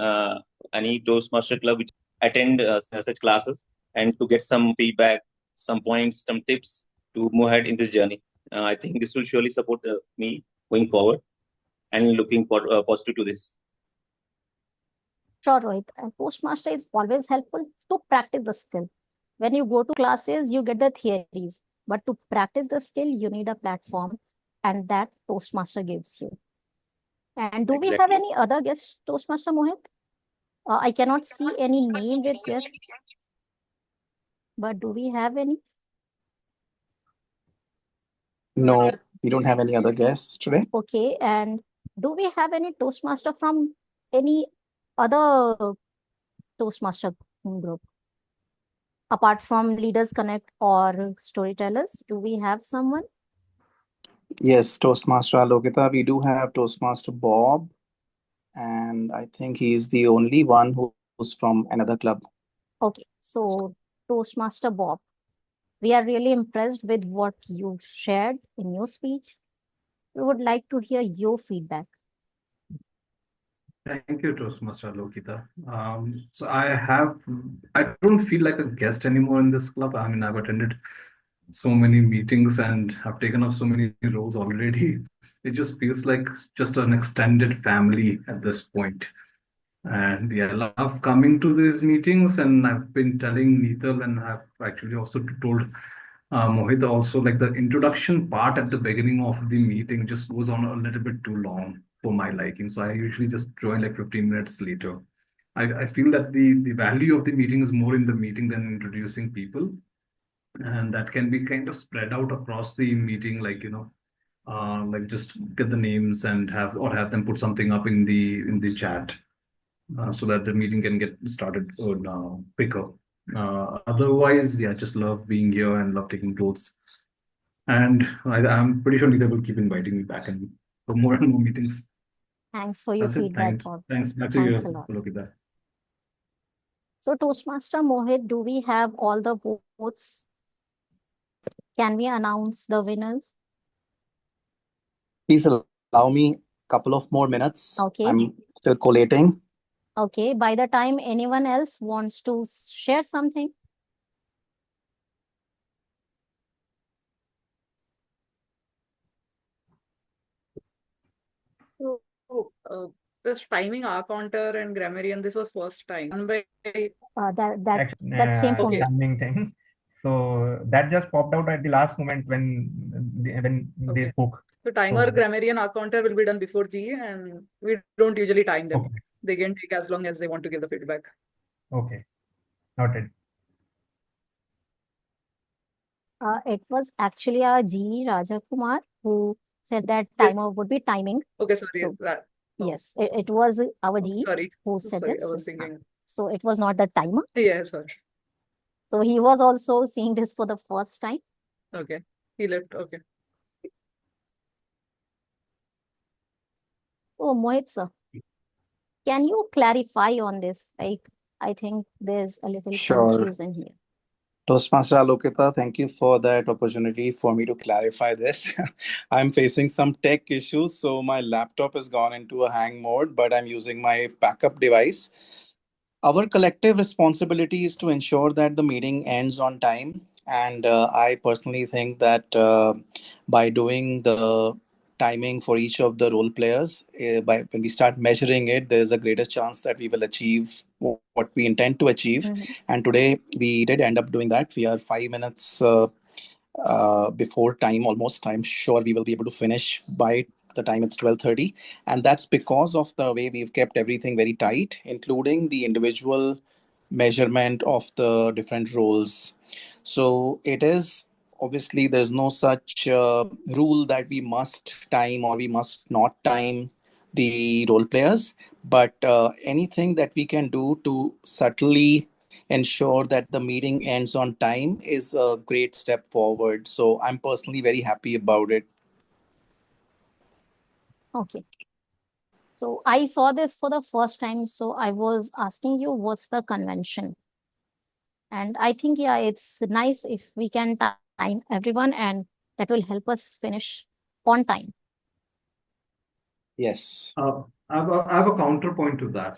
any Toastmaster Club which attend such classes and to get some feedback, some points, some tips to move ahead in this journey. I think this will surely support me going forward, and looking for positive to this. Sure, Rohit. And Toastmaster is always helpful to practice the skill. When you go to classes, you get the theories, but to practice the skill, you need a platform and that Toastmaster gives you. And do we have any other guest, Toastmaster Mohit? I cannot see any name with guest, but do we have any? No, we don't have any other guests today. Okay, and do we have any Toastmaster from any other Toastmaster group? Apart from Leaders Connect or Storytellers, do we have someone? Yes, Toastmaster Alokita. We do have Toastmaster Bob, and I think he's the only one who's from another club. Okay, so Toastmaster Bob, we are really impressed with what you shared in your speech. We would like to hear your feedback. Thank you, Toastmaster Alokita. So I don't feel like a guest anymore in this club. I mean, I've attended so many meetings and have taken up so many roles already. It just feels like just an extended family at this point. And yeah, I love coming to these meetings, and I've been telling Neetal, and I've actually also told Mohit also, like the introduction part at the beginning of the meeting just goes on a little bit too long for my liking. So I usually just join like 15 minutes later. I feel that the value of the meeting is more in the meeting than introducing people. And that can be kind of spread out across the meeting, like, like just get the names and have them put something up in the chat. So that the meeting can get started quicker. Otherwise, yeah, just love being here and love taking notes. And I'm pretty sure they will keep inviting me back and for more and more meetings. Thanks for your That's it. feedback, Bob. Thanks. Back to Thanks a you. lot. Look at that. So Toastmaster Mohit, do we have all the votes? Can we announce the winners? Please allow me a couple of more minutes. Okay. I'm still collating. Okay, by the time anyone else wants to share something. So, this timing R counter and grammarian, this was first time. That's same for me. Timing thing. So that just popped out at the last moment when they spoke. So timer, So- grammarian, R counter will be done before G, and we don't usually time them. Okay. They can take as long as they want to give the feedback. Okay, noted. It was actually our G Rajakumar who said that timer would be timing. Okay, sorry. So, yes, it was our G Sorry. who said Sorry, this. I was thinking. So it was not the timer. Yeah, sorry. So he was also seeing this for the first time. Okay, he left. Okay. Oh, Mohit sir, can you clarify on this? Like, I think there's a little Sure. confusion here. Toastmaster Alokita, thank you for that opportunity for me to clarify this. I'm facing some tech issues, so my laptop has gone into a hang mode, but I'm using my backup device. Our collective responsibility is to ensure that the meeting ends on time. And I personally think that by doing the timing for each of the role players, when we start measuring it, there's a greater chance that we will achieve what we intend to achieve. Mhm. And today we did end up doing that. We are 5 minutes before time almost. I'm sure we will be able to finish by the time it's 12:30, and that's because of the way we've kept everything very tight, including the individual measurement of the different roles. So it is obviously there's no such rule that we must time or we must not time the role players, but anything that we can do to subtly ensure that the meeting ends on time is a great step forward. So I'm personally very happy about it. Okay. So I saw this for the first time. So I was asking you, what's the convention? And I think, yeah, it's nice if we can time everyone, and that will help us finish on time. Yes. I have a counterpoint to that.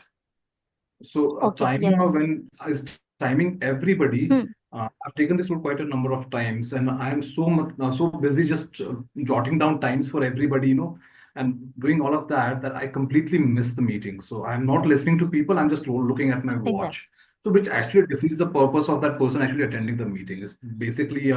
So a Okay, timer, yeah. when is timing everybody, I've taken this rule quite a number of times, and I'm so busy just jotting down times for everybody, and doing all of that I completely miss the meeting. So I'm not listening to people. I'm just looking at my watch. So which actually defeats the purpose of that person actually attending the meeting. Is basically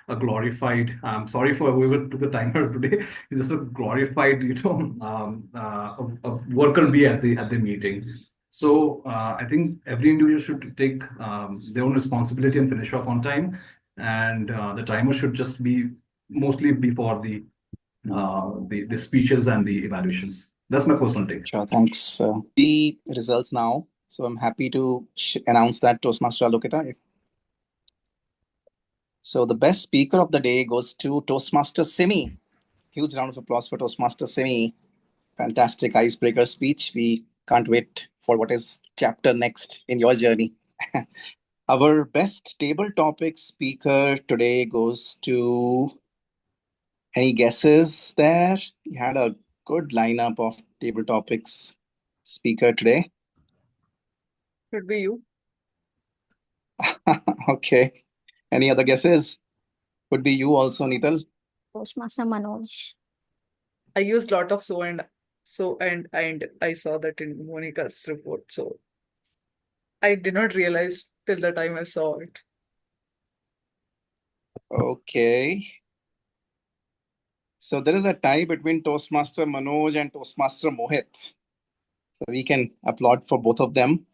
a glorified, sorry for whoever took the timer today, it's just a glorified, a worker bee at the meeting. So I think every individual should take their own responsibility and finish off on time. And the timer should just be mostly before the speeches and the evaluations. That's my personal take. Sure, thanks. The results now. So I'm happy to announce that Toastmaster Alokita. So the best speaker of the day goes to Toastmaster Simi. Huge round of applause for Toastmaster Simi. Fantastic icebreaker speech. We can't wait for what is chapter next in your journey. Our best table topic speaker today goes to, any guesses there? We had a good lineup of table topics speaker today. Should be you. Okay. Any other guesses? Could be you also, Nital. Toastmaster Manoj. I used a lot of so and I saw that in Monica's report. So I did not realize till the time I saw it. Okay. So there is a tie between Toastmaster Manoj and Toastmaster Mohit. So we can applaud for both of them.